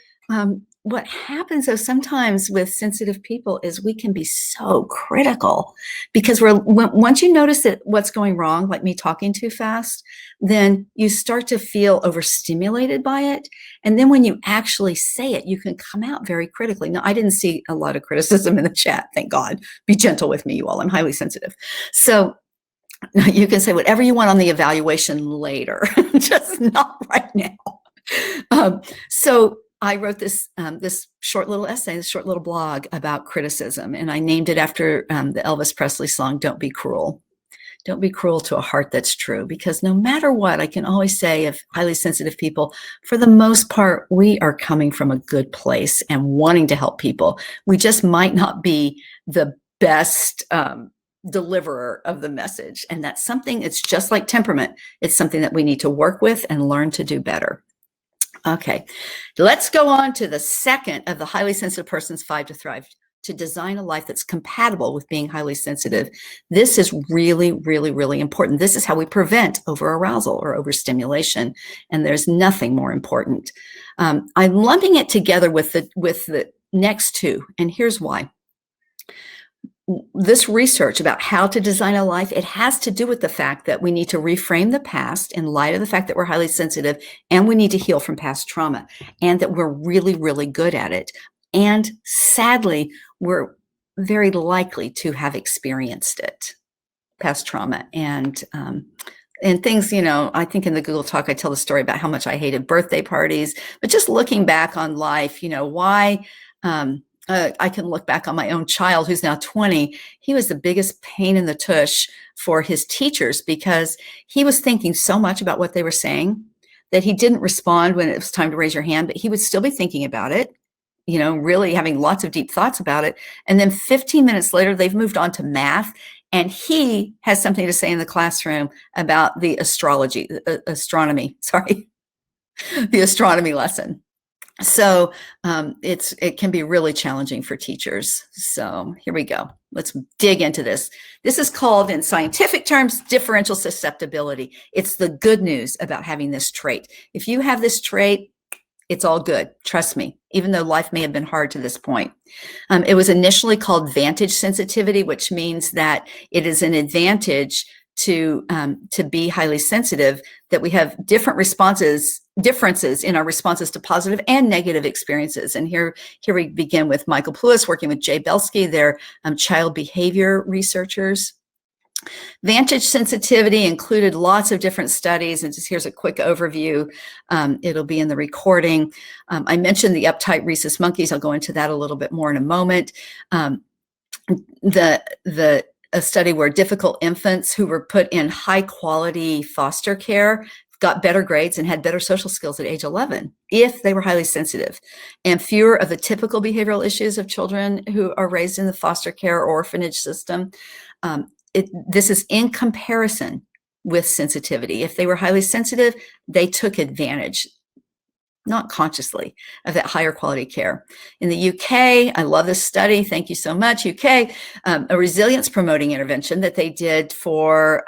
what happens though sometimes with sensitive people is we can be so critical because once you notice that what's going wrong, like me talking too fast, then you start to feel overstimulated by it. And then when you actually say it, you can come out very critically. Now, I didn't see a lot of criticism in the chat, thank God. Be gentle with me, you all. I'm highly sensitive. So you can say whatever you want on the evaluation later, just not right now. So I wrote this short little essay, this short little blog about criticism, and I named it after the Elvis Presley song, "Don't Be Cruel." Don't be cruel to a heart that's true, because no matter what, I can always say of highly sensitive people, for the most part, we are coming from a good place and wanting to help people. We just might not be the best deliverer of the message. And that's something, it's just like temperament. It's something that we need to work with and learn to do better. Okay, let's go on to the second of the highly sensitive person's 5 to thrive, to design a life that's compatible with being highly sensitive. This is really, really, really important. This is how we prevent over-arousal or overstimulation, and there's nothing more important. I'm lumping it together with the next two, and here's why. This research about how to design a life, it has to do with the fact that we need to reframe the past in light of the fact that we're highly sensitive, and we need to heal from past trauma, and that we're really, really good at it. And sadly, we're very likely to have experienced it, past trauma. And things, you know, I think in the Google Talk, I tell the story about how much I hated birthday parties, but just looking back on life, you know, why I can look back on my own child who's now 20. He was the biggest pain in the tush for his teachers because he was thinking so much about what they were saying that he didn't respond when it was time to raise your hand, but he would still be thinking about it, you know, really having lots of deep thoughts about it. And then 15 minutes later, they've moved on to math. And he has something to say in the classroom about the astronomy lesson. So it can be really challenging for teachers. So here we go. Let's dig into this. This is called, in scientific terms, differential susceptibility. It's the good news about having this trait. If you have this trait, it's all good. Trust me, even though life may have been hard to this point. It was initially called vantage sensitivity, which means that it is an advantage to be highly sensitive, that we have differences in our responses to positive and negative experiences. And here we begin with Michael Plewis working with Jay Belsky. They're child behavior researchers. Vantage sensitivity included lots of different studies, and just here's a quick overview. It'll be in the recording. I mentioned the uptight rhesus monkeys. I'll go into that a little bit more in a moment. A study where difficult infants who were put in high quality foster care got better grades and had better social skills at age 11 if they were highly sensitive, and fewer of the typical behavioral issues of children who are raised in the foster care or orphanage system. This is in comparison with sensitivity. If they were highly sensitive, they took advantage, not consciously, of that higher quality care. In the UK, I love this study. Thank you so much, UK. A resilience promoting intervention that they did for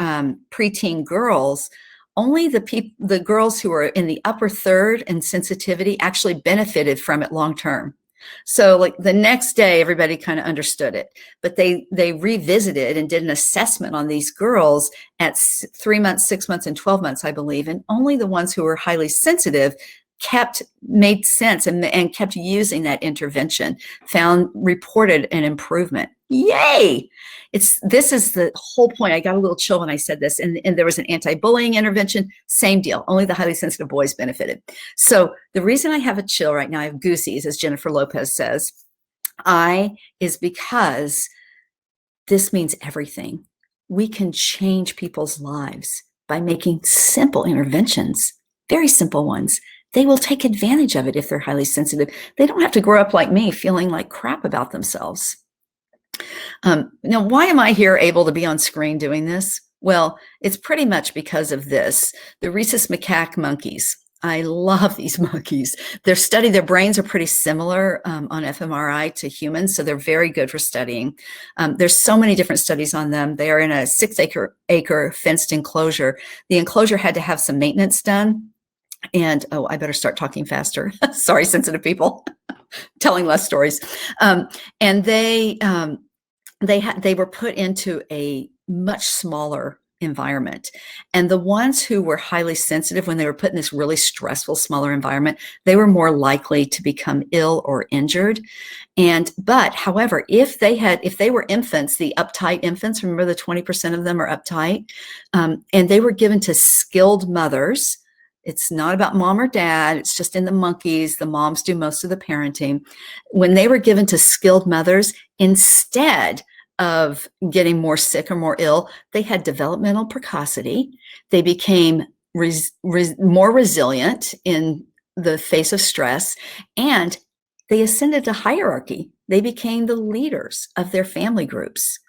preteen girls. Only the girls who were in the upper third in sensitivity actually benefited from it long term. So like the next day, everybody kind of understood it, but they revisited and did an assessment on these girls at 3 months, 6 months, and 12 months, I believe. And only the ones who were highly sensitive made sense and kept using that intervention, reported an improvement. Yay! This is the whole point. I got a little chill when I said this. And there was an anti-bullying intervention, same deal. Only the highly sensitive boys benefited. So the reason I have a chill right now, I have goosies, as Jennifer Lopez says, is because this means everything. We can change people's lives by making simple interventions, very simple ones. They will take advantage of it if they're highly sensitive. They don't have to grow up like me feeling like crap about themselves. Now, why am I here able to be on screen doing this? Well, it's pretty much because of this. The rhesus macaque monkeys. I love these monkeys. Their brains are pretty similar on fMRI to humans, so they're very good for studying. There's so many different studies on them. They are in a 6-acre fenced enclosure. The enclosure had to have some maintenance done. And, oh, I better start talking faster. Sorry, sensitive people, telling less stories. And they were put into a much smaller environment. And the ones who were highly sensitive, when they were put in this really stressful, smaller environment, they were more likely to become ill or injured. But however, if they were infants, the uptight infants, remember the 20% of them are uptight, and they were given to skilled mothers. It's not about mom or dad. It's just in the monkeys. The moms do most of the parenting. When they were given to skilled mothers, instead of getting more sick or more ill, they had developmental precocity. They became more resilient in the face of stress, and they ascended to hierarchy. They became the leaders of their family groups.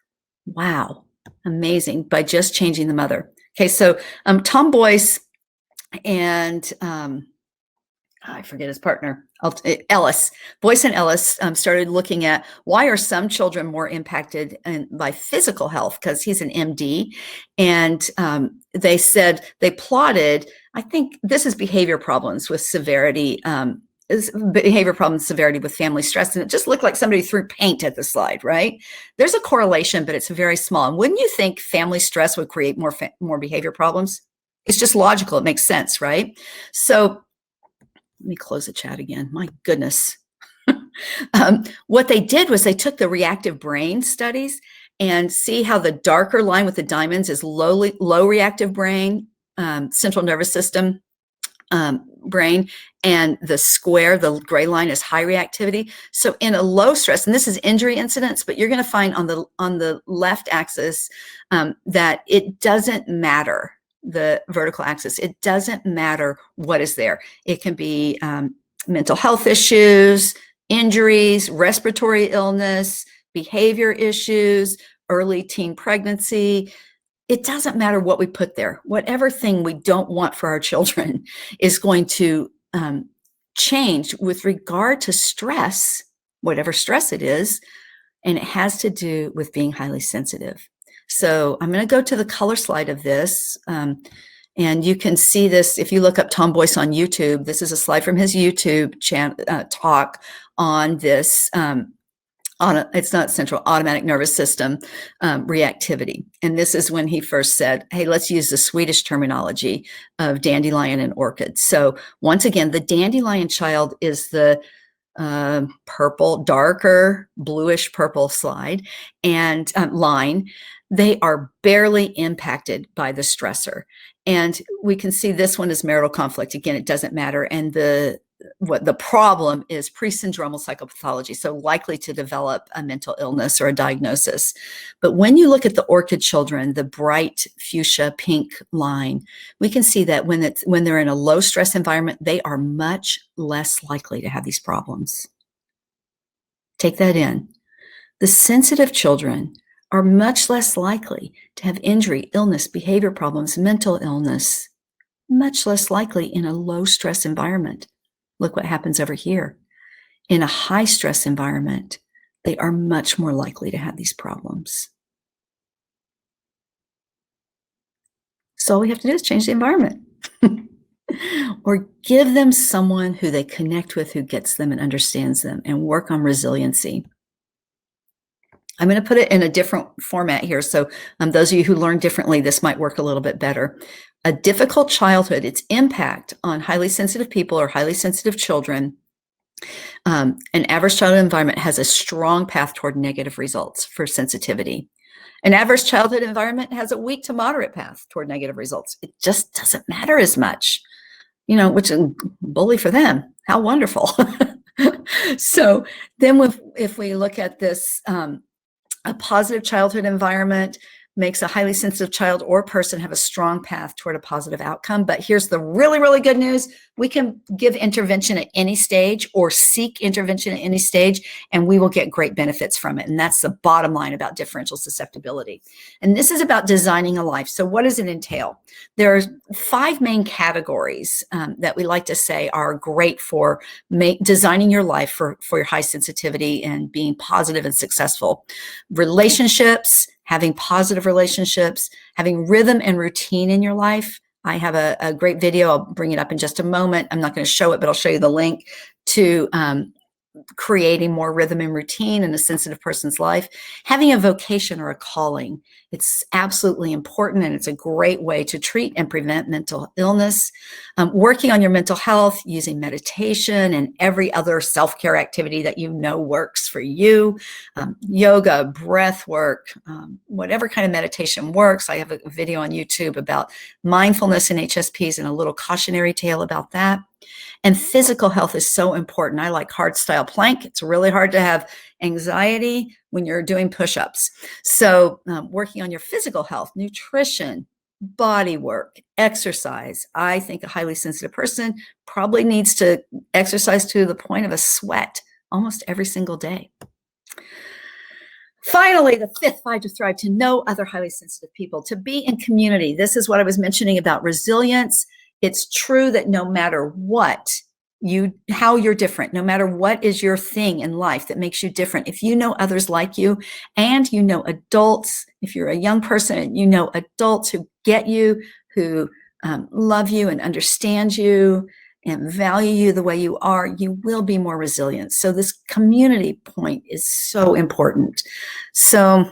Wow, amazing, by just changing the mother. Okay, so Tom Boyce and I forget his partner, Boyce and Ellis started looking at why are some children more impacted by physical health, because he's an MD. And they said, they plotted, I think this is behavior problems with severity, severity with family stress. And it just looked like somebody threw paint at the slide, right? There's a correlation, but it's very small. And wouldn't you think family stress would create more behavior problems? It's just logical. It makes sense, right? So let me close the chat again. My goodness. What they did was they took the reactive brain studies and see how the darker line with the diamonds is low reactive brain, central nervous system brain, and the square, the gray line, is high reactivity. So in a low stress, and this is injury incidence, but you're going to find on the left axis that it doesn't matter. The vertical axis, it doesn't matter what is there. It can be mental health issues, injuries, respiratory illness, behavior issues, early teen pregnancy. It doesn't matter what we put there. Whatever thing we don't want for our children is going to change with regard to stress, whatever stress it is, and it has to do with being highly sensitive. So I'm going to go to the color slide of this, and you can see this if you look up Tom Boyce on YouTube. This is a slide from his YouTube talk on this, it's not central automatic nervous system reactivity. And this is when he first said, hey, let's use the Swedish terminology of dandelion and orchid. So once again, the dandelion child is the purple, darker bluish purple slide and line. They are barely impacted by the stressor. And we can see this one is marital conflict. Again, it doesn't matter. And the problem is pre-syndromal psychopathology, so likely to develop a mental illness or a diagnosis. But when you look at the orchid children, the bright fuchsia pink line, we can see that when they're in a low stress environment, they are much less likely to have these problems. Take that in. The sensitive children are much less likely to have injury, illness, behavior problems, mental illness, much less likely in a low stress environment. Look what happens over here. In a high stress environment, they are much more likely to have these problems. So all we have to do is change the environment. Or give them someone who they connect with, who gets them and understands them, and work on resiliency. I'm going to put it in a different format here. So those of you who learn differently, this might work a little bit better. A difficult childhood, its impact on highly sensitive people or highly sensitive children, an average childhood environment has a strong path toward negative results for sensitivity. An average childhood environment has a weak to moderate path toward negative results. It just doesn't matter as much, which is bully for them. How wonderful. So then if we look at this, a positive childhood environment, makes a highly sensitive child or person have a strong path toward a positive outcome. But here's the really, really good news. We can give intervention at any stage or seek intervention at any stage, and we will get great benefits from it. And that's the bottom line about differential susceptibility. And this is about designing a life. So what does it entail? There are 5 main categories that we like to say are great for designing your life for your high sensitivity and being positive and successful. Relationships, having positive relationships, having rhythm and routine in your life. I have a great video. I'll bring it up in just a moment. I'm not going to show it, but I'll show you the link to creating more rhythm and routine in a sensitive person's life. Having a vocation or a calling. It's absolutely important, and it's a great way to treat and prevent mental illness. Working on your mental health using meditation and every other self-care activity that you know works for you. Yoga, breath work, whatever kind of meditation works. I have a video on YouTube about mindfulness and HSPs and a little cautionary tale about that. And physical health is so important. I like hard style plank. It's really hard to have anxiety when you're doing push-ups. So working on your physical health, nutrition, body work, exercise. I think a highly sensitive person probably needs to exercise to the point of a sweat almost every single day. Finally, the 5th 5 to thrive, to know other highly sensitive people, to be in community. This is what I was mentioning about resilience. It's true that no matter what how you're different, no matter what is your thing in life that makes you different, if you know others like you and you know adults, if you're a young person and you know adults who get you, who love you and understand you and value you the way you are, you will be more resilient. So this community point is so important. So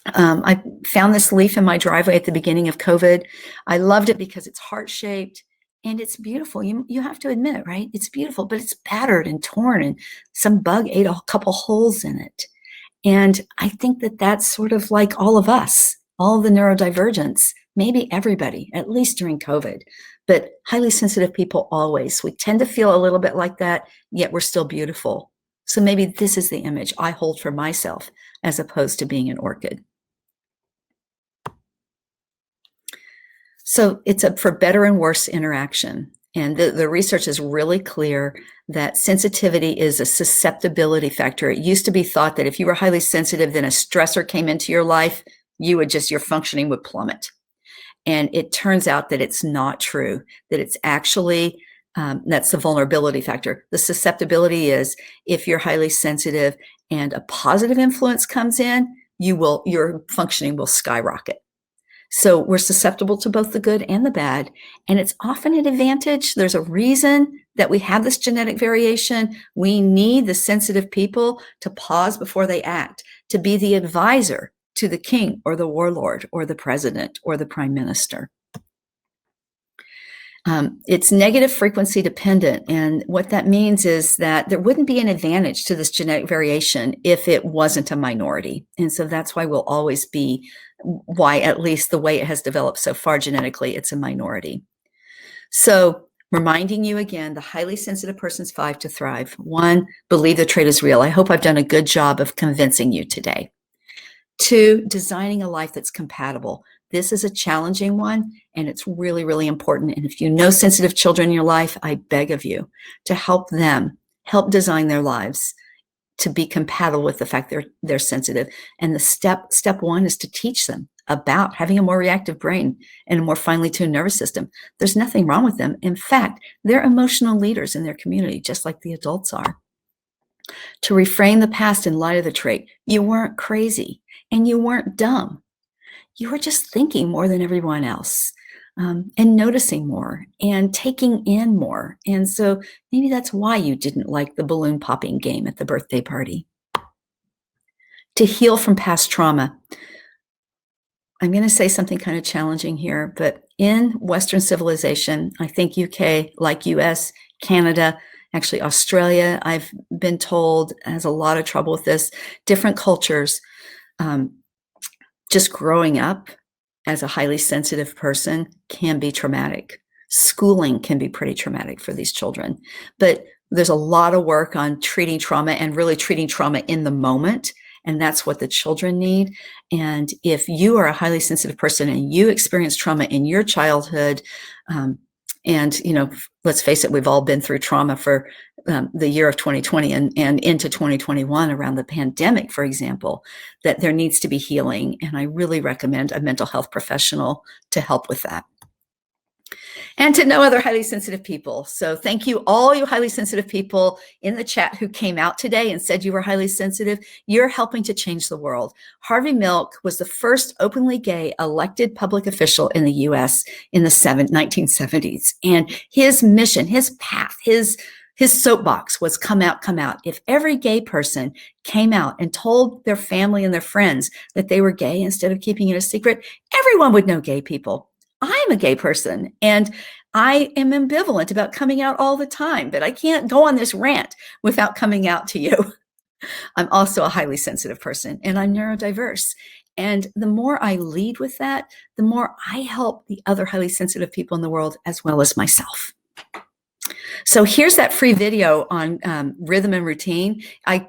I found this leaf in my driveway at the beginning of COVID. I loved it because it's heart-shaped and it's beautiful. You have to admit it, right? It's beautiful, but it's battered and torn and some bug ate a couple holes in it. And I think that that's sort of like all of us, all the neurodivergence, maybe everybody, at least during COVID, but highly sensitive people always. We tend to feel a little bit like that, yet we're still beautiful. So maybe this is the image I hold for myself as opposed to being an orchid. So it's a for better and worse interaction. And the research is really clear that sensitivity is a susceptibility factor. It used to be thought that if you were highly sensitive, then a stressor came into your life, your functioning would plummet. And it turns out that it's not true, that it's actually, that's the vulnerability factor. The susceptibility is if you're highly sensitive and a positive influence comes in, your functioning will skyrocket. So we're susceptible to both the good and the bad, and it's often an advantage. There's a reason that we have this genetic variation. We need the sensitive people to pause before they act, to be the advisor to the king or the warlord or the president or the prime minister. It's negative frequency dependent, and what that means is that there wouldn't be an advantage to this genetic variation if it wasn't a minority. And so that's why we'll always be, why at least the way it has developed so far genetically, it's a minority. So reminding you again, the highly sensitive person's 5 to thrive. 1, believe the trait is real. I hope I've done a good job of convincing you today. 2, designing a life that's compatible. This is a challenging one, and it's really, really important. And if you know sensitive children in your life, I beg of you to help them, help design their lives to be compatible with the fact they're sensitive. And the step 1 is to teach them about having a more reactive brain and a more finely tuned nervous system. There's nothing wrong with them. In fact, they're emotional leaders in their community, just like the adults are. To reframe the past in light of the trait, you weren't crazy and you weren't dumb. You were just thinking more than everyone else, and noticing more and taking in more. And so maybe that's why you didn't like the balloon popping game at the birthday party. To heal from past trauma. I'm going to say something kind of challenging here, but in Western civilization, I think UK, like US, Canada, actually Australia, I've been told has a lot of trouble with this, different cultures, just growing up as a highly sensitive person can be traumatic. Schooling can be pretty traumatic for these children. But there's a lot of work on treating trauma and really treating trauma in the moment And that's what the children need. And if you are a highly sensitive person and you experience trauma in your childhood, and, let's face it, we've all been through trauma for the year of 2020 and into 2021 around the pandemic, for example, that there needs to be healing. And I really recommend a mental health professional to help with that. And to know other highly sensitive people. So thank you, all you highly sensitive people in the chat who came out today and said you were highly sensitive. You're helping to change the world. Harvey Milk was the first openly gay elected public official in the US in the 1970s. And his mission, his path, his soapbox was come out, come out. If every gay person came out and told their family and their friends that they were gay instead of keeping it a secret, everyone would know gay people. I'm a gay person and I am ambivalent about coming out all the time, but I can't go on this rant without coming out to you. I'm also a highly sensitive person and I'm neurodiverse. And the more I lead with that, the more I help the other highly sensitive people in the world as well as myself. So here's that free video on rhythm and routine.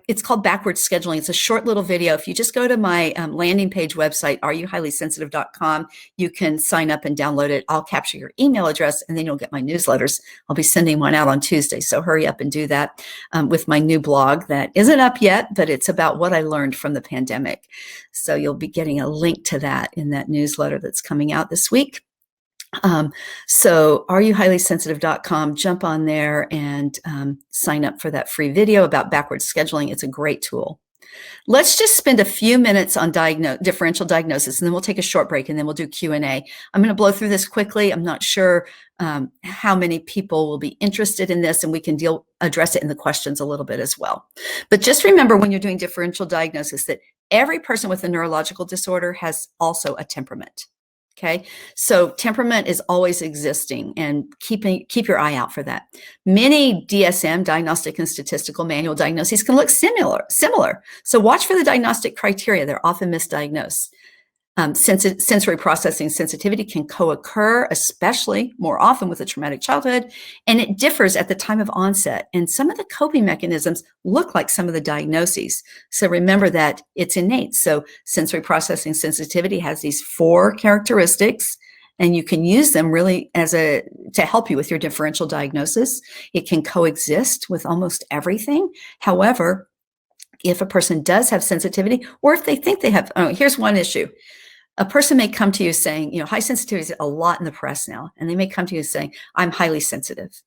It's called Backwards Scheduling. It's a short little video. If you just go to my landing page website, areyouhighlysensitive.com, you can sign up and download it. I'll capture your email address and then you'll get my newsletters. I'll be sending one out on Tuesday. So hurry up and do that with my new blog that isn't up yet, but it's about what I learned from the pandemic. So you'll be getting a link to that in that newsletter that's coming out this week. So areyouhighlysensitive.com, jump on there and sign up for that free video about backwards scheduling. It's a great tool. Let's just spend a few minutes on differential diagnosis, and then we'll take a short break and then we'll do Q&A. I'm going to blow through this quickly. I'm not sure how many people will be interested in this, and we can address it in the questions a little bit as well. But just remember when you're doing differential diagnosis that every person with a neurological disorder has also a temperament. Okay, so temperament is always existing, and keep your eye out for that. Many DSM, diagnostic and statistical manual diagnoses, can look similar. So watch for the diagnostic criteria. They're often misdiagnosed. Sensory processing sensitivity can co-occur, especially more often with a traumatic childhood, and it differs at the time of onset. And some of the coping mechanisms look like some of the diagnoses. So remember that it's innate. So sensory processing sensitivity has these 4 characteristics, and you can use them really to help you with your differential diagnosis. It can coexist with almost everything. However, if a person does have sensitivity, or if they think they have, here's one issue. A person may come to you saying, high sensitivity is a lot in the press now, and they may come to you saying, I'm highly sensitive.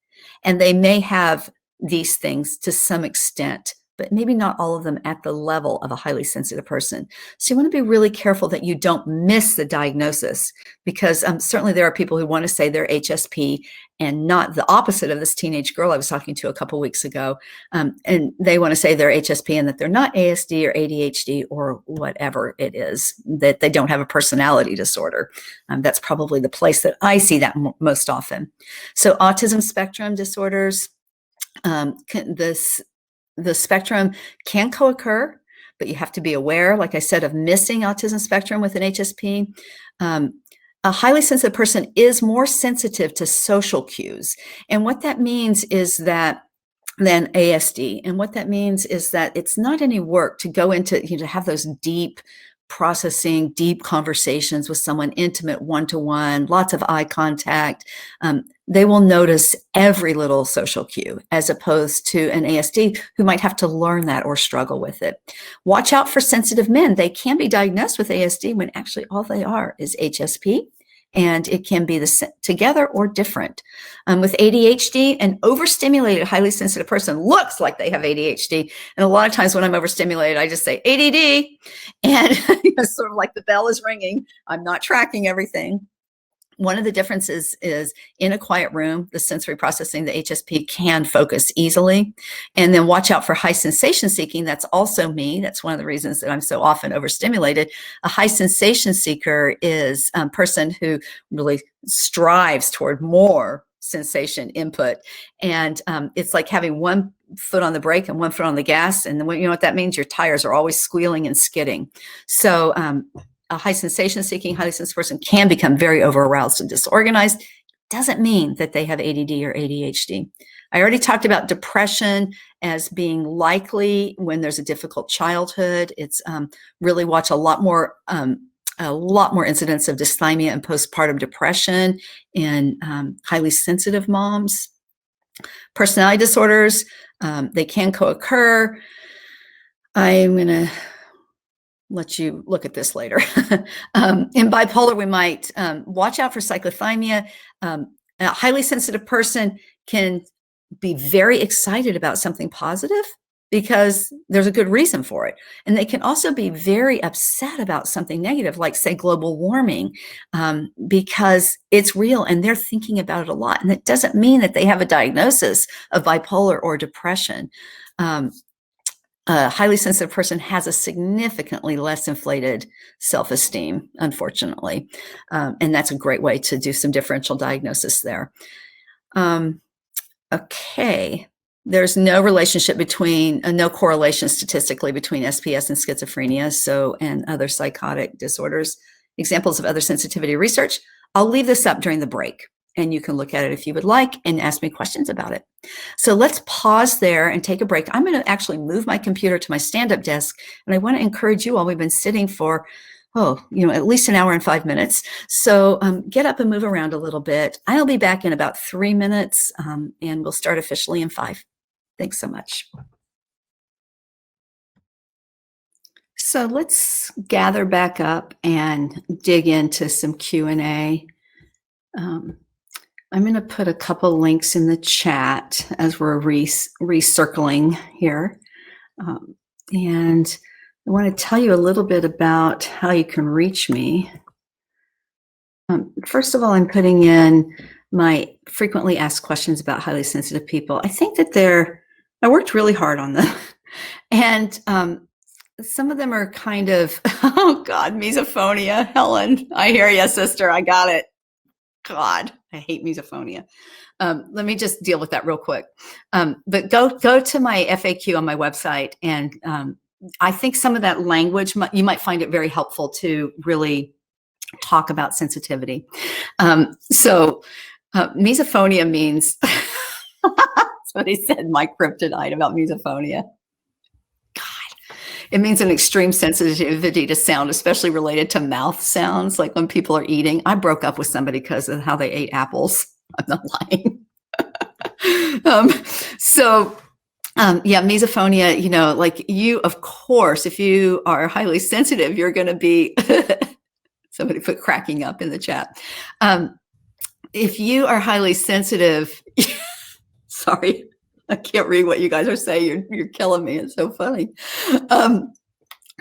And they may have these things to some extent, but maybe not all of them at the level of a highly sensitive person. So you want to be really careful that you don't miss the diagnosis, because certainly there are people who want to say they're HSP and not the opposite of this teenage girl I was talking to a couple weeks ago. And they want to say they're HSP and that they're not ASD or ADHD or whatever it is, that they don't have a personality disorder. That's probably the place that I see that most often. So autism spectrum disorders, the spectrum can co-occur, but you have to be aware, like I said, of missing autism spectrum with an HSP. A highly sensitive person is more sensitive to social cues. And what that means is that than ASD. And what that means is that it's not any work to go into, to have those deep processing, deep conversations with someone, intimate, one-to-one, lots of eye contact. They will notice every little social cue, as opposed to an ASD who might have to learn that or struggle with it. Watch out for sensitive men. They can be diagnosed with ASD when actually all they are is HSP. And it can be together or different. With ADHD, an overstimulated, highly sensitive person looks like they have ADHD. And a lot of times when I'm overstimulated, I just say ADD. And it's sort of like the bell is ringing. I'm not tracking everything. One of the differences is in a quiet room, the sensory processing, the HSP can focus easily. And then watch out for high sensation seeking. That's also me. That's one of the reasons that I'm so often overstimulated. A high sensation seeker is a person who really strives toward more sensation input. And it's like having one foot on the brake and one foot on the gas. And then you know what that means? Your tires are always squealing and skidding. So a high sensation seeking, highly sensitive person can become very over aroused and disorganized. doesn't mean that they have ADD or ADHD. I already talked about depression as being likely when there's a difficult childhood. It's really watch a lot more incidents of dysthymia and postpartum depression in highly sensitive moms. Personality disorders, they can co-occur. I'm going to let you look at this later. In bipolar, we might watch out for cyclothymia. A highly sensitive person can be very excited about something positive because there's a good reason for it. And they can also be very upset about something negative, like say global warming, because it's real and they're thinking about it a lot. And it doesn't mean that they have a diagnosis of bipolar or depression. A highly sensitive person has a significantly less inflated self-esteem, unfortunately. And that's a great way to do some differential diagnosis there. Okay, there's no relationship between, no correlation statistically between SPS and schizophrenia, and other psychotic disorders. Examples of other sensitivity research. I'll leave this up during the break, and you can look at it if you would like and ask me questions about it. So let's pause there and take a break. I'm going to actually move my computer to my stand-up desk, and I want to encourage you all. We've been sitting for at least an hour and 5 minutes. So get up and move around a little bit. I'll be back in about 3 minutes, and we'll start officially in 5. Thanks so much. So let's gather back up and dig into some Q&A. I'm going to put a couple links in the chat as we're recircling here. And I want to tell you a little bit about how you can reach me. First of all, I'm putting in my frequently asked questions about highly sensitive people. I think that I worked really hard on them. And some of them are kind of, oh God, misophonia. Helen, I hear you, sister. I got it. God, I hate misophonia. Let me just deal with that real quick. But go to my FAQ on my website, and I think some of that language, you might find it very helpful to really talk about sensitivity. Misophonia means, that's what he said, my kryptonite about misophonia. God, it means an extreme sensitivity to sound, especially related to mouth sounds, like when people are eating. I broke up with somebody because of how they ate apples. I'm not lying. Misophonia, like you, of course, if you are highly sensitive, you're going to be, somebody put cracking up in the chat. If you are highly sensitive, sorry, I can't read what you guys are saying. You're killing me. It's so funny.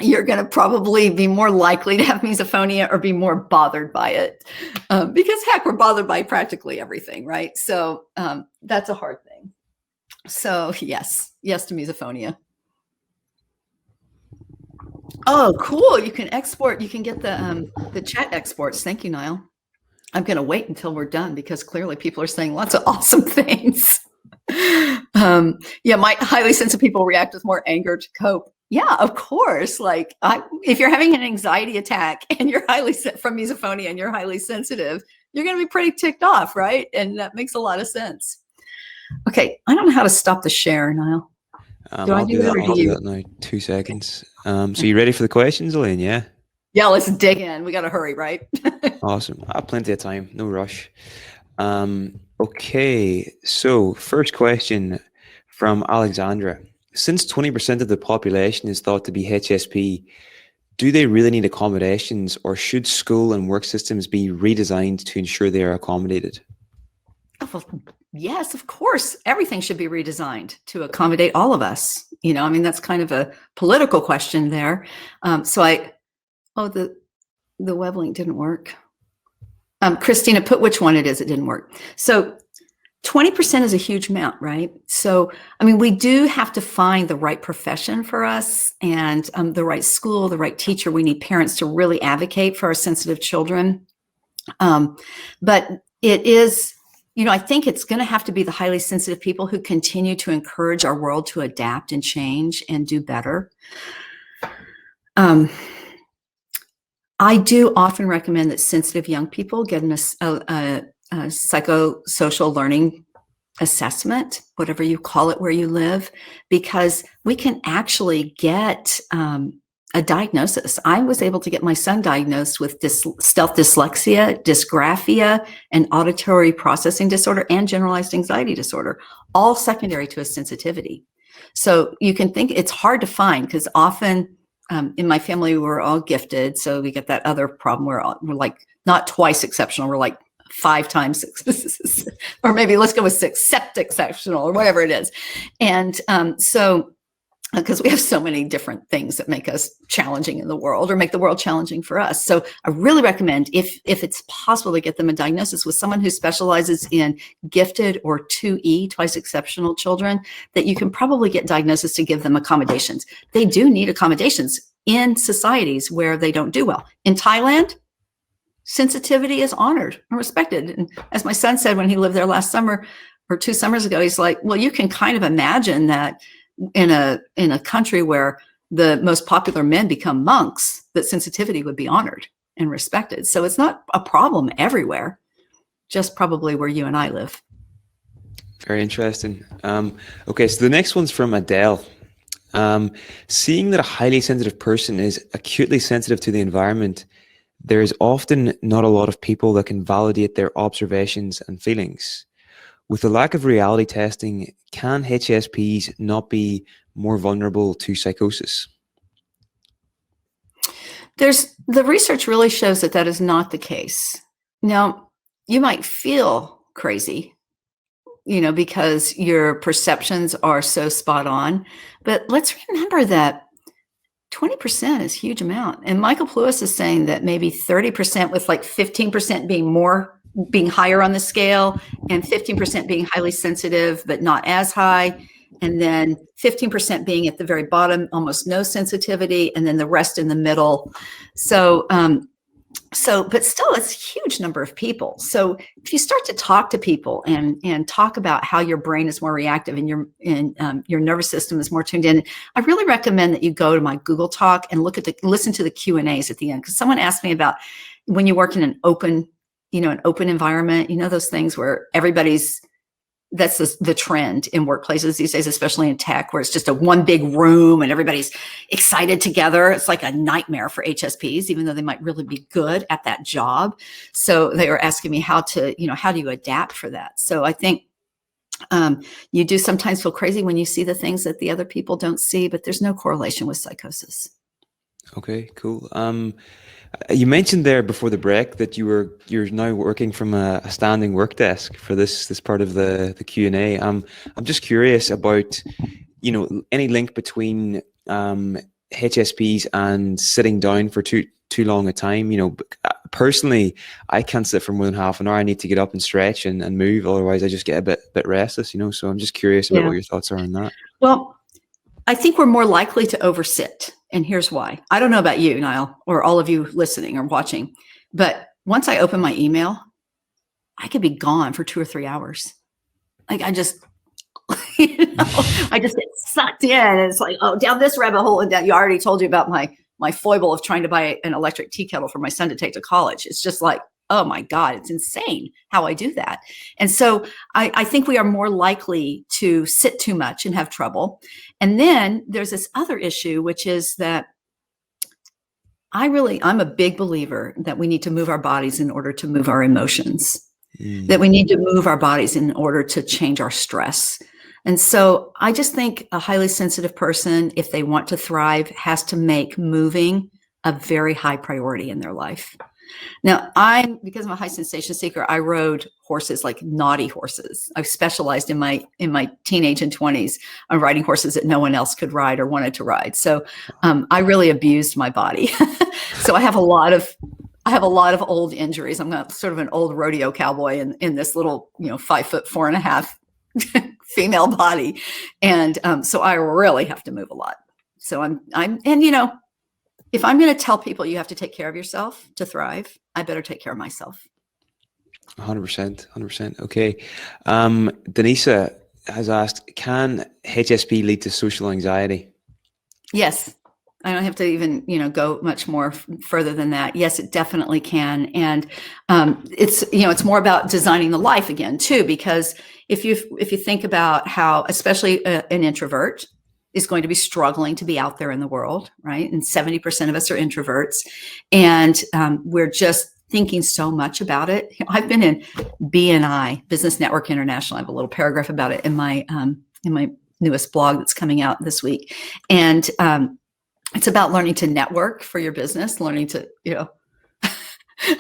You're going to probably be more likely to have misophonia or be more bothered by it. Because heck, we're bothered by practically everything, right? So that's a hard thing. So yes to misophonia. Oh, cool. You can export, you can get the chat exports. Thank you, Niall. I'm going to wait until we're done because clearly people are saying lots of awesome things. My highly sensitive people react with more anger to cope. Yeah, of course. Like if you're having an anxiety attack and you're from misophonia and you're highly sensitive, you're going to be pretty ticked off, right? And that makes a lot of sense. Okay, I don't know how to stop the share, Niall. I'll do that now. 2 seconds. So you ready for the questions, Alane? Yeah? Yeah, let's dig in. We got to hurry, right? Awesome. I have plenty of time. No rush. Okay, so first question from Alexandra. Since 20% of the population is thought to be HSP, do they really need accommodations, or should school and work systems be redesigned to ensure they are accommodated? Well, yes, of course. Everything should be redesigned to accommodate all of us. That's kind of a political question there. The web link didn't work. Christina, put which one it is. It didn't work. So 20% is a huge amount, right? So, we do have to find the right profession for us and the right school, the right teacher. We need parents to really advocate for our sensitive children. But it is, I think it's going to have to be the highly sensitive people who continue to encourage our world to adapt and change and do better. I do often recommend that sensitive young people get a psychosocial learning assessment, whatever you call it, where you live, because we can actually get a diagnosis. I was able to get my son diagnosed with stealth dyslexia, dysgraphia, and auditory processing disorder, and generalized anxiety disorder, all secondary to a sensitivity. So you can think it's hard to find, because often in my family, we're all gifted. So we get that other problem where we're like not twice exceptional, we're like 5 times, or maybe let's go with 6, sept exceptional, or whatever it is. And so, because we have so many different things that make us challenging in the world, or make the world challenging for us. So I really recommend, if it's possible, to get them a diagnosis with someone who specializes in gifted or 2E, twice exceptional children, that you can probably get diagnosis to give them accommodations. They do need accommodations in societies where they don't do well. In Thailand, sensitivity is honored and respected. And as my son said when he lived there last summer or 2 summers ago, he's like, well, you can kind of imagine that in a country where the most popular men become monks, that sensitivity would be honored and respected. So it's not a problem everywhere, just probably where you and I live. Very interesting. Okay, so the next one's from Adele. Seeing that a highly sensitive person is acutely sensitive to the environment, there is often not a lot of people that can validate their observations and feelings. With the lack of reality testing, can HSPs not be more vulnerable to psychosis? The research really shows that that is not the case. Now, you might feel crazy, because your perceptions are so spot on, but let's remember that 20% is a huge amount. And Michael Plewis is saying that maybe 30%, with like 15% being higher on the scale, and 15% being highly sensitive, but not as high. And then 15% being at the very bottom, almost no sensitivity. And then the rest in the middle. So, but still, it's a huge number of people. So if you start to talk to people and talk about how your brain is more reactive and your nervous system is more tuned in, I really recommend that you go to my Google Talk and listen to the Q&As at the end. Because someone asked me about when you work in an open environment, those things where that's the trend in workplaces these days, especially in tech, where it's just one big room and everybody's excited together. It's like a nightmare for HSPs, even though they might really be good at that job. So they were asking me how do you adapt for that? So I think you do sometimes feel crazy when you see the things that the other people don't see, but there's no correlation with psychosis. Okay, cool. You mentioned there before the break that you're now working from a standing work desk for this part of the Q&A. I'm just curious about any link between HSPs and sitting down for too long a time. Personally, I can't sit for more than half an hour. I need to get up and stretch and move, otherwise I just get a bit restless. So I'm just curious about what your thoughts are on that. Well, I think we're more likely to oversit. And here's why. I don't know about you, Niall, or all of you listening or watching, but once I open my email, I could be gone for 2 or 3 hours. Like I just get sucked in. And it's like, oh, down this rabbit hole. And down, you already told you about my foible of trying to buy an electric tea kettle for my son to take to college. It's just like, oh my God, it's insane how I do that. And so I think we are more likely to sit too much and have trouble. And then there's this other issue, which is that I'm a big believer that we need to move our bodies in order to move our emotions, that we need to move our bodies in order to change our stress. And so I just think a highly sensitive person, if they want to thrive, has to make moving a very high priority in their life. Now, because I'm a high sensation seeker, I rode horses, like naughty horses. I specialized in my teenage and 20s on riding horses that no one else could ride or wanted to ride. So I really abused my body. So I have a lot of old injuries. I'm not sort of an old rodeo cowboy in this little 5'4.5" female body, and so I really have to move a lot. So if I'm going to tell people you have to take care of yourself to thrive, I better take care of myself. 100%. Okay. Denisa has asked, can HSP lead to social anxiety? Yes, I don't have to even, go much more further than that. Yes, it definitely can. And it's more about designing the life again too, because if you think about how, especially an introvert is going to be struggling to be out there in the world, right? And 70% of us are introverts, and we're just thinking so much about it. I've been in BNI, Business Network International. I have a little paragraph about it in my newest blog that's coming out this week, and it's about learning to network for your business, learning to,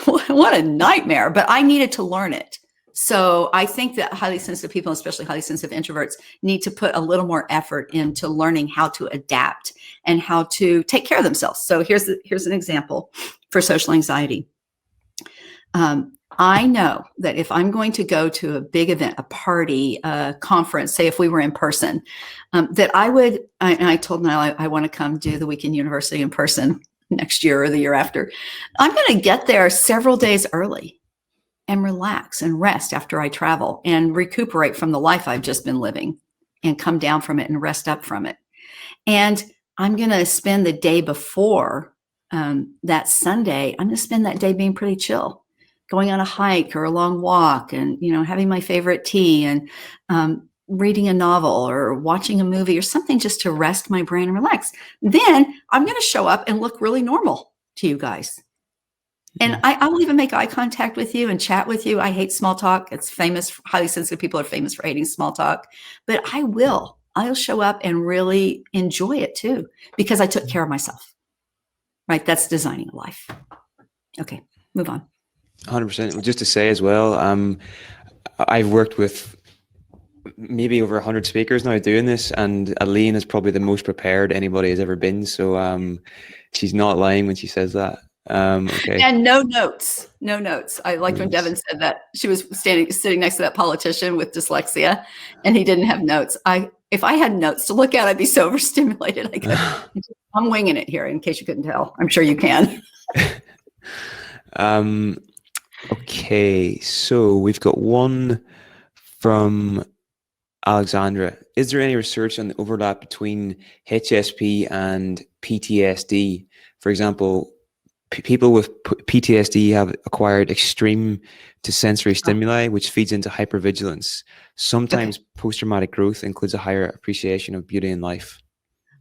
what a nightmare, but I needed to learn it. So I think that highly sensitive people, especially highly sensitive introverts, need to put a little more effort into learning how to adapt and how to take care of themselves. So here's an example for social anxiety. I know that if I'm going to go to a big event, a party, a conference, say if we were in person, that I told Niall I want to come do the Weekend University in person next year or the year after. I'm going to get there several days early and relax and rest after I travel and recuperate from the life I've just been living and come down from it and rest up from it. And I'm going to spend the day before that Sunday, I'm going to spend that day being pretty chill, going on a hike or a long walk and, having my favorite tea and reading a novel or watching a movie or something just to rest my brain and relax. Then I'm going to show up and look really normal to you guys. And I will even make eye contact with you and chat with you. I hate small talk. It's famous. Highly sensitive people are famous for hating small talk. But I'll show up and really enjoy it too, because I took care of myself. Right? That's designing a life. Okay, move on. 100%. Just to say as well, I've worked with maybe over 100 speakers now doing this, and Alane is probably the most prepared anybody has ever been. So she's not lying when she says that. Okay. And no notes. I liked when Devin said that. She was sitting next to that politician with dyslexia, and he didn't have notes. If I had notes to look at, I'd be so overstimulated. I'm winging it here, in case you couldn't tell. I'm sure you can. Okay, so we've got one from Alexandra. Is there any research on the overlap between HSP and PTSD? For example, people with PTSD have acquired extreme to sensory stimuli, which feeds into hypervigilance. Sometimes post-traumatic growth includes a higher appreciation of beauty in life.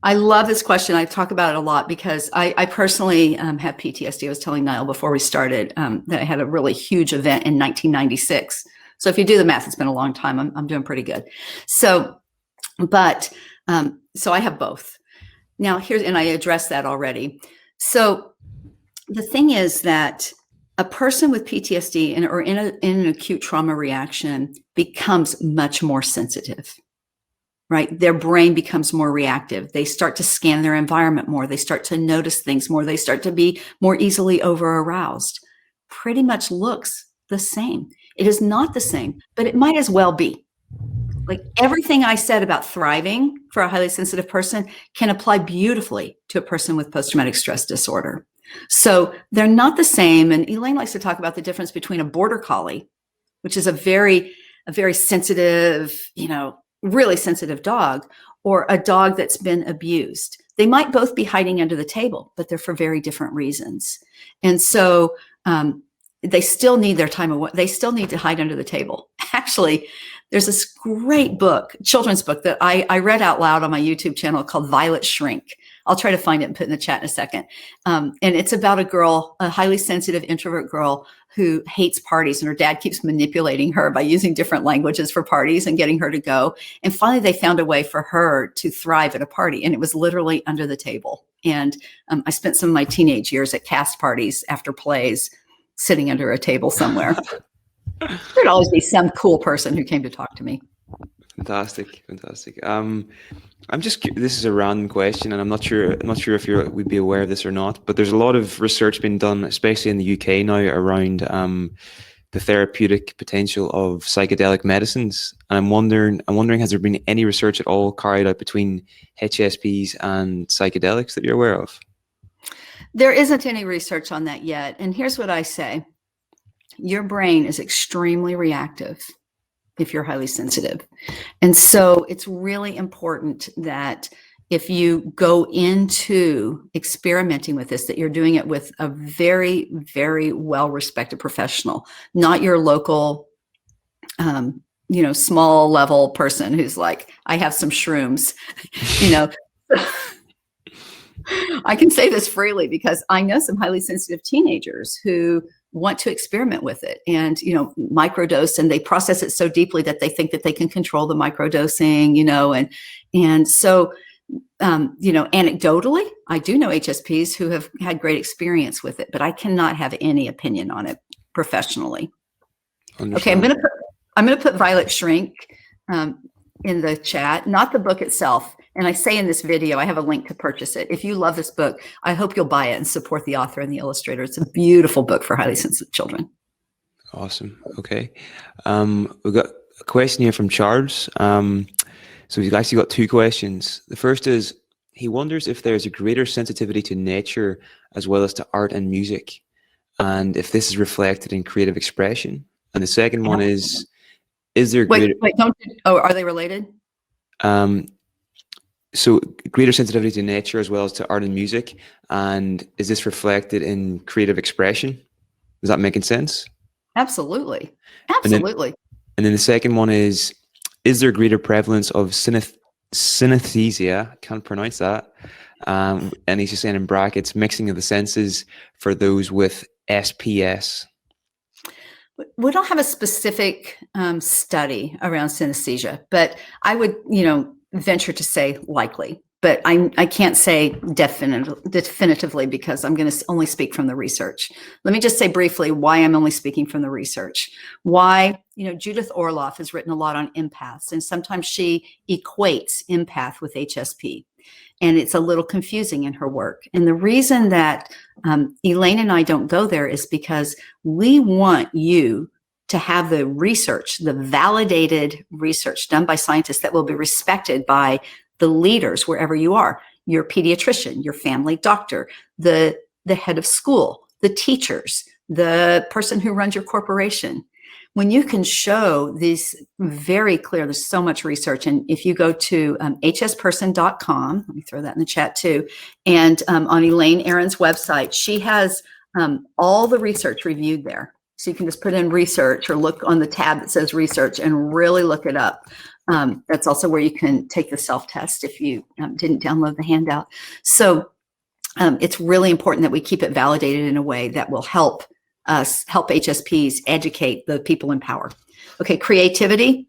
I love this question. I talk about it a lot because I personally have PTSD. I was telling Niall before we started that I had a really huge event in 1996. So if you do the math, it's been a long time. I'm doing pretty good. So I have both. Now and I addressed that already. So the thing is that a person with PTSD or in an acute trauma reaction becomes much more sensitive. Right? Their brain becomes more reactive. They start to scan their environment more. They start to notice things more. They start to be more easily over-aroused. Pretty much looks the same. It is not the same, but it might as well be. Like everything I said about thriving for a highly sensitive person can apply beautifully to a person with post-traumatic stress disorder. So they're not the same. And Elaine likes to talk about the difference between a border collie, which is a very sensitive, really sensitive dog, or a dog that's been abused. They might both be hiding under the table, but they're for very different reasons. And so they still need their time away. They still need to hide under the table. Actually, there's this great book, children's book that I read out loud on my YouTube channel called Violet Shrink. I'll try to find it and put in the chat in a second. And it's about a girl, a highly sensitive introvert girl who hates parties, and her dad keeps manipulating her by using different languages for parties and getting her to go. And finally, they found a way for her to thrive at a party, and it was literally under the table. And I spent some of my teenage years at cast parties after plays, sitting under a table somewhere. There'd always be some cool person who came to talk to me. Fantastic. This is a random question, and I'm not sure if we'd be aware of this or not, but there's a lot of research being done, especially in the UK now, around the therapeutic potential of psychedelic medicines. And I'm wondering, has there been any research at all carried out between HSPs and psychedelics that you're aware of? There isn't any research on that yet. And here's what I say. Your brain is extremely reactive if you're highly sensitive. And so it's really important that if you go into experimenting with this, that you're doing it with a very, very well-respected professional, not your local, small level person who's like, I have some shrooms, I can say this freely because I know some highly sensitive teenagers who want to experiment with it and, microdose, and they process it so deeply that they think that they can control the microdosing, and so, anecdotally, I do know HSPs who have had great experience with it, but I cannot have any opinion on it professionally. Okay, I'm going to put Violet Shrink in the chat, not the book itself. And I say in this video, I have a link to purchase it. If you love this book, I hope you'll buy it and support the author and the illustrator. It's a beautiful book for highly sensitive children. Awesome. Okay. We've got a question here from Charles. So we've actually got two questions. The first is, he wonders if there's a greater sensitivity to nature as well as to art and music, and if this is reflected in creative expression. And the second one is there greater... are they related? So greater sensitivity to nature as well as to art and music, and is this reflected in creative expression? Is that making sense? Absolutely. And then the second one is there greater prevalence of synesthesia, can't pronounce that, and he's just saying in brackets, mixing of the senses for those with SPS? We don't have a specific study around synesthesia, but I would, venture to say likely, but I can't say definitively because I'm going to only speak from the research. Let me just say briefly why I'm only speaking from the research. Why, Judith Orloff has written a lot on empaths, and sometimes she equates empath with HSP, and it's a little confusing in her work. And the reason that Alane and I don't go there is because we want you to have the research, the validated research done by scientists that will be respected by the leaders wherever you are, your pediatrician, your family doctor, the head of school, the teachers, the person who runs your corporation. When you can show these very clear, there's so much research. And if you go to hsperson.com, let me throw that in the chat too, and on Elaine Aron's website, she has all the research reviewed there. So you can just put in research or look on the tab that says research and really look it up. That's also where you can take the self-test if you didn't download the handout. So it's really important that we keep it validated in a way that will help us, help HSPs educate the people in power. Okay, creativity,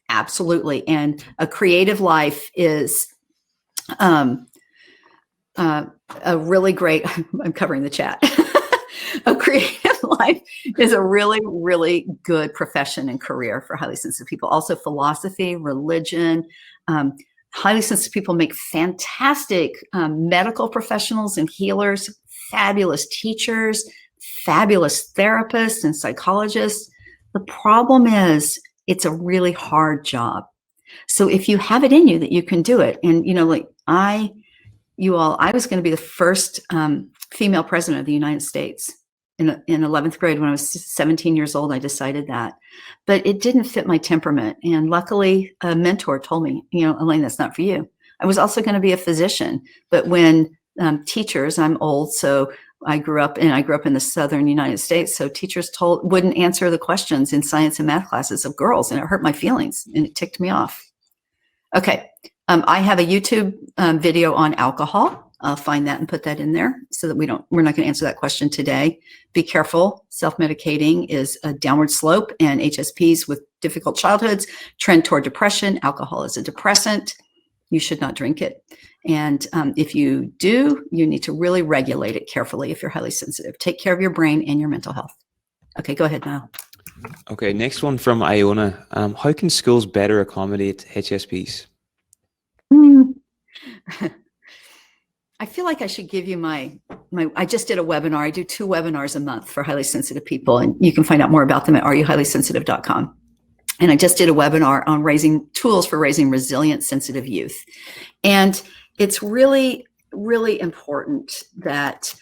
absolutely. And a creative life is a really great, I'm covering the chat. A creative life is a really, really good profession and career for highly sensitive people. Also philosophy, religion. Highly sensitive people make fantastic medical professionals and healers, fabulous teachers, fabulous therapists and psychologists. The problem is it's a really hard job. So if you have it in you that you can do it, and I was going to be the first female president of the United States. In 11th grade, when I was 17 years old, I decided that, but it didn't fit my temperament. And luckily a mentor told me, Alane, that's not for you. I was also going to be a physician, but when teachers, I'm old, so I grew up in the Southern United States. So teachers wouldn't answer the questions in science and math classes of girls, and it hurt my feelings and it ticked me off. Okay. I have a YouTube video on alcohol. I'll find that and put that in there so that we're not going to answer that question today. Be careful. Self-medicating is a downward slope, and HSPs with difficult childhoods trend toward depression. Alcohol is a depressant. You should not drink it. And if you do, you need to really regulate it carefully if you're highly sensitive. Take care of your brain and your mental health. Okay, go ahead now. Okay, next one from Iona. How can schools better accommodate HSPs? I feel like I should give you I just did a webinar. I do 2 webinars a month for highly sensitive people, and you can find out more about them at areyouhighlysensitive.com. And I just did a webinar on tools for raising resilient, sensitive youth. And it's really, really important that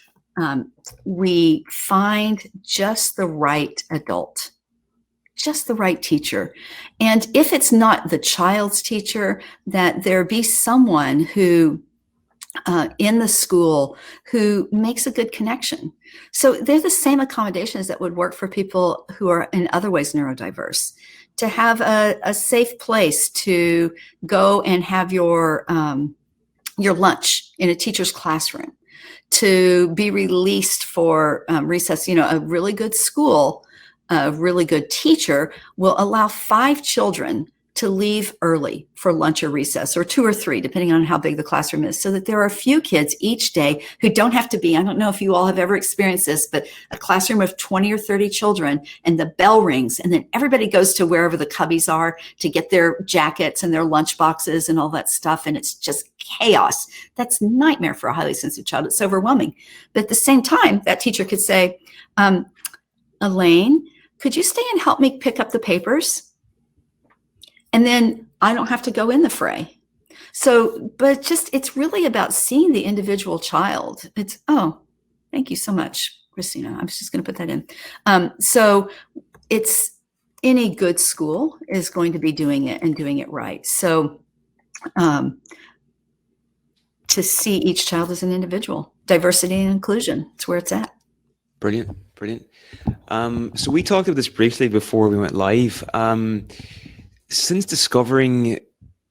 we find just the right adult just the right teacher. And if it's not the child's teacher, that there be someone who in the school who makes a good connection. So they're the same accommodations that would work for people who are in other ways neurodiverse. To have a safe place to go and have your lunch in a teacher's classroom, to be released for recess. A really good school, a really good teacher will allow 5 children to leave early for lunch or recess, or 2 or 3, depending on how big the classroom is, so that there are a few kids each day who don't have to be, I don't know if you all have ever experienced this, but a classroom of 20 or 30 children and the bell rings and then everybody goes to wherever the cubbies are to get their jackets and their lunch boxes and all that stuff. And it's just chaos. That's a nightmare for a highly sensitive child. It's overwhelming. But at the same time, that teacher could say, Alane, could you stay and help me pick up the papers? And then I don't have to go in the fray. So, but just, it's really about seeing the individual child. It's, oh, thank you so much, Christina. I was just going to put that in. So it's, any good school is going to be doing it and doing it right. So to see each child as an individual, diversity and inclusion, it's where it's at. Brilliant. So we talked about this briefly before we went live. Since discovering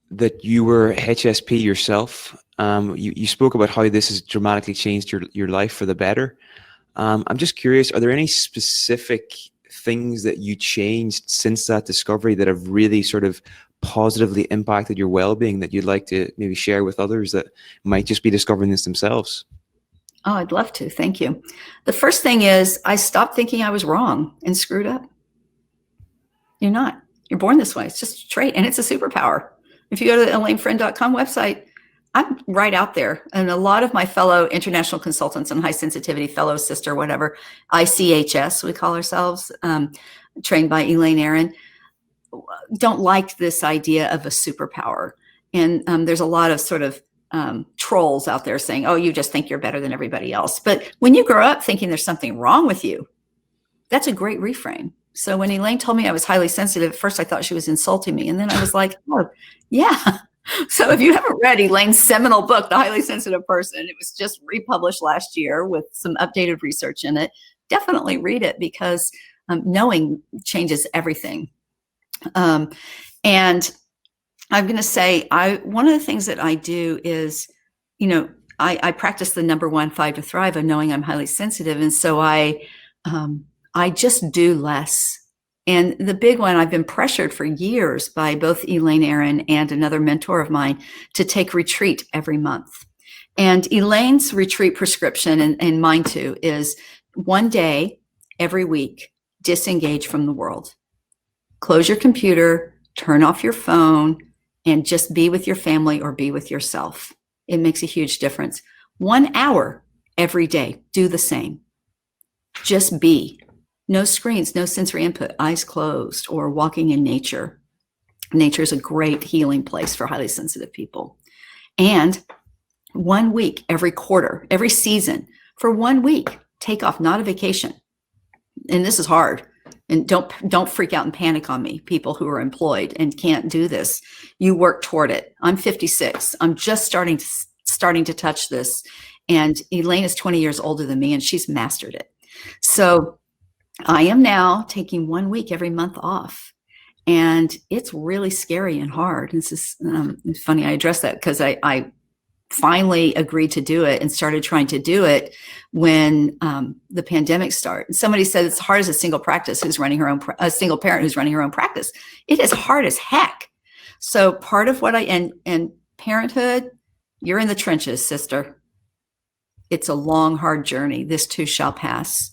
that you were HSP yourself, you spoke about how this has dramatically changed your life for the better. I'm just curious, are there any specific things that you changed since that discovery that have really sort of positively impacted your well-being that you'd like to maybe share with others that might just be discovering this themselves? Oh, I'd love to. Thank you. The first thing is I stopped thinking I was wrong and screwed up. You're not. You're born this way. It's just a trait, and it's a superpower. If you go to the AlaneFriend.com website, I'm right out there. And a lot of my fellow international consultants and high sensitivity fellow sister, whatever, ICHS, we call ourselves, trained by Elaine Aron, don't like this idea of a superpower. And there's a lot of sort of trolls out there saying, oh, you just think you're better than everybody else. But when you grow up thinking there's something wrong with you, that's a great reframe. So when Elaine told me I was highly sensitive, at first I thought she was insulting me. And then I was like, oh, yeah. So if you haven't read Elaine's seminal book, The Highly Sensitive Person, it was just republished last year with some updated research in it. Definitely read it, because knowing changes everything. And I'm going to say, one of the things that I do is, I practice the number 1 5 to thrive of knowing I'm highly sensitive. And so I just do less. And the big one, I've been pressured for years by both Elaine Aron and another mentor of mine to take retreat every month. And Elaine's retreat prescription, and mine too, is 1 day every week, disengage from the world. Close your computer, turn off your phone, and just be with your family or be with yourself. It makes a huge difference. 1 hour every day, do the same. Just be. No screens, no sensory input, eyes closed, or walking in nature. Nature is a great healing place for highly sensitive people. And 1 week every quarter, every season, for 1 week, take off, not a vacation. And this is hard. And don't freak out and panic on me, people who are employed and can't do this. You work toward it. I'm 56. I'm just starting to touch this. And Elaine is 20 years older than me, and she's mastered it. So I am now taking 1 week every month off, and it's really scary and hard. This is it's funny I address that because I finally agreed to do it and started trying to do it when the pandemic started. Somebody said it's hard as a single parent who's running her own practice. It is hard as heck. So part of what and parenthood, you're in the trenches, sister. It's a long, hard journey. This too shall pass.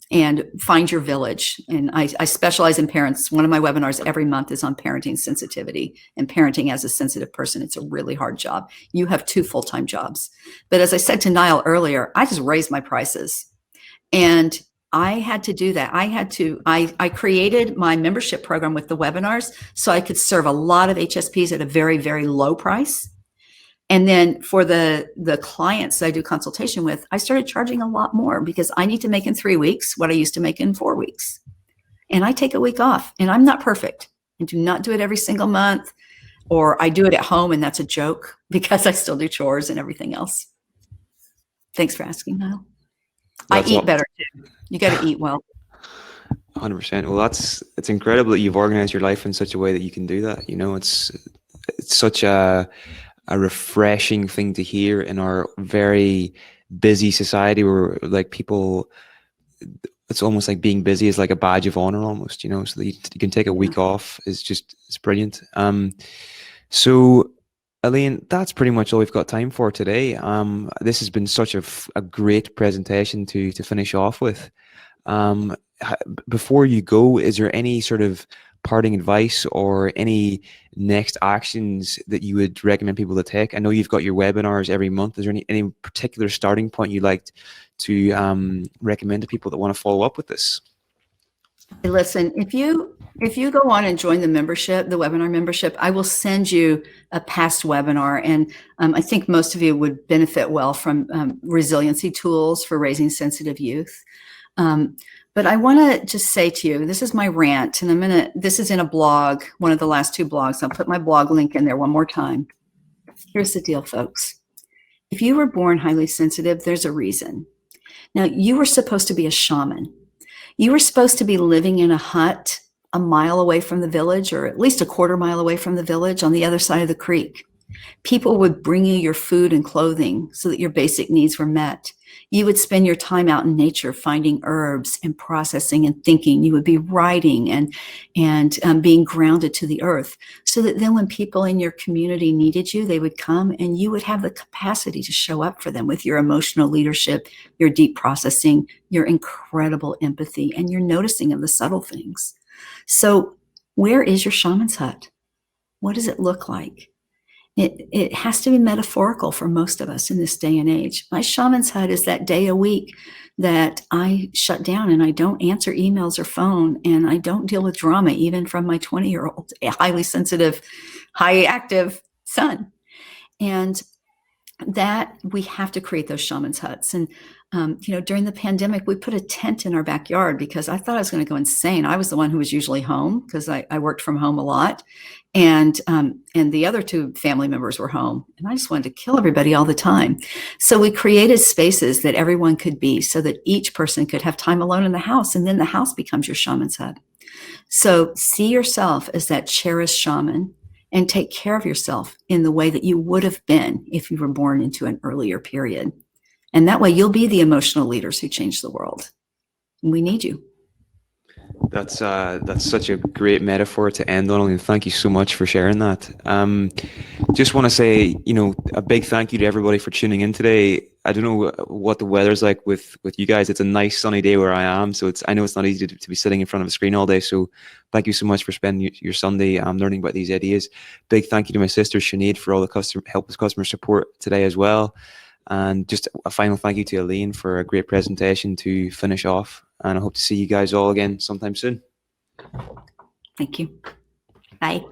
And find your village. And I specialize in parents. One of my webinars every month is on parenting sensitivity and parenting as a sensitive person. It's a really hard job. You have 2 full-time jobs. But as I said to Niall earlier, I just raised my prices. And I had to do that. I created my membership program with the webinars so I could serve a lot of HSPs at a very, very low price. And then for the clients I do consultation with, I started charging a lot more because I need to make in 3 weeks what I used to make in 4 weeks. and I take a week off, and I'm not perfect and do not do it every single month, or I do it at home and that's a joke because I still do chores and everything else. Thanks for asking, Niall. I eat better too. You got to eat well. 100%. Well, it's incredible that you've organized your life in such a way that you can do that. You know, it's such a refreshing thing to hear in our very busy society where like people, it's almost like being busy is like a badge of honor almost, you know, so that you can take a week off it's brilliant. So Alane, that's pretty much all we've got time for today. This has been such a great presentation to finish off with. Before you go, is there any sort of parting advice or any next actions that you would recommend people to take? I know you've got your webinars every month. Is there any particular starting point you'd like to recommend to people that want to follow up with this? Listen, if you go on and join the membership, the webinar membership, I will send you a past webinar. And I think most of you would benefit well from resiliency tools for raising sensitive youth. But I want to just say to you, this is my rant, and this is in a blog, one of the last 2 blogs. I'll put my blog link in there one more time. Here's the deal, folks. If you were born highly sensitive, there's a reason. Now, you were supposed to be a shaman. You were supposed to be living in a hut a mile away from the village, or at least a quarter mile away from the village on the other side of the creek. People would bring you your food and clothing so that your basic needs were met. You would spend your time out in nature finding herbs and processing and thinking. You would be writing and being grounded to the earth, so that then when people in your community needed you, they would come and you would have the capacity to show up for them with your emotional leadership, your deep processing, your incredible empathy, and your noticing of the subtle things. So where is your shaman's hut? What does it look like? It has to be metaphorical for most of us in this day and age. My shaman's hut is that day a week that I shut down and I don't answer emails or phone, and I don't deal with drama, even from my 20-year-old, highly sensitive, high active son. And that we have to create those shaman's huts. And during the pandemic, we put a tent in our backyard because I thought I was going to go insane. I was the one who was usually home because I worked from home a lot. And the other 2 family members were home, and I just wanted to kill everybody all the time. So we created spaces that everyone could be, so that each person could have time alone in the house, and then the house becomes your shaman's hut. So see yourself as that cherished shaman, and take care of yourself in the way that you would have been if you were born into an earlier period. And that way you'll be the emotional leaders who change the world. And we need you. That's such a great metaphor to end on, and thank you so much for sharing that. Just want to say, a big thank you to everybody for tuning in today. I don't know what the weather's like with you guys. It's a nice sunny day where I am, so I know it's not easy to be sitting in front of a screen all day. So thank you so much for spending your Sunday learning about these ideas. Big thank you to my sister Sinead for all the help with customer support today as well. And just a final thank you to Alane for a great presentation to finish off. And I hope to see you guys all again sometime soon. Thank you. Bye.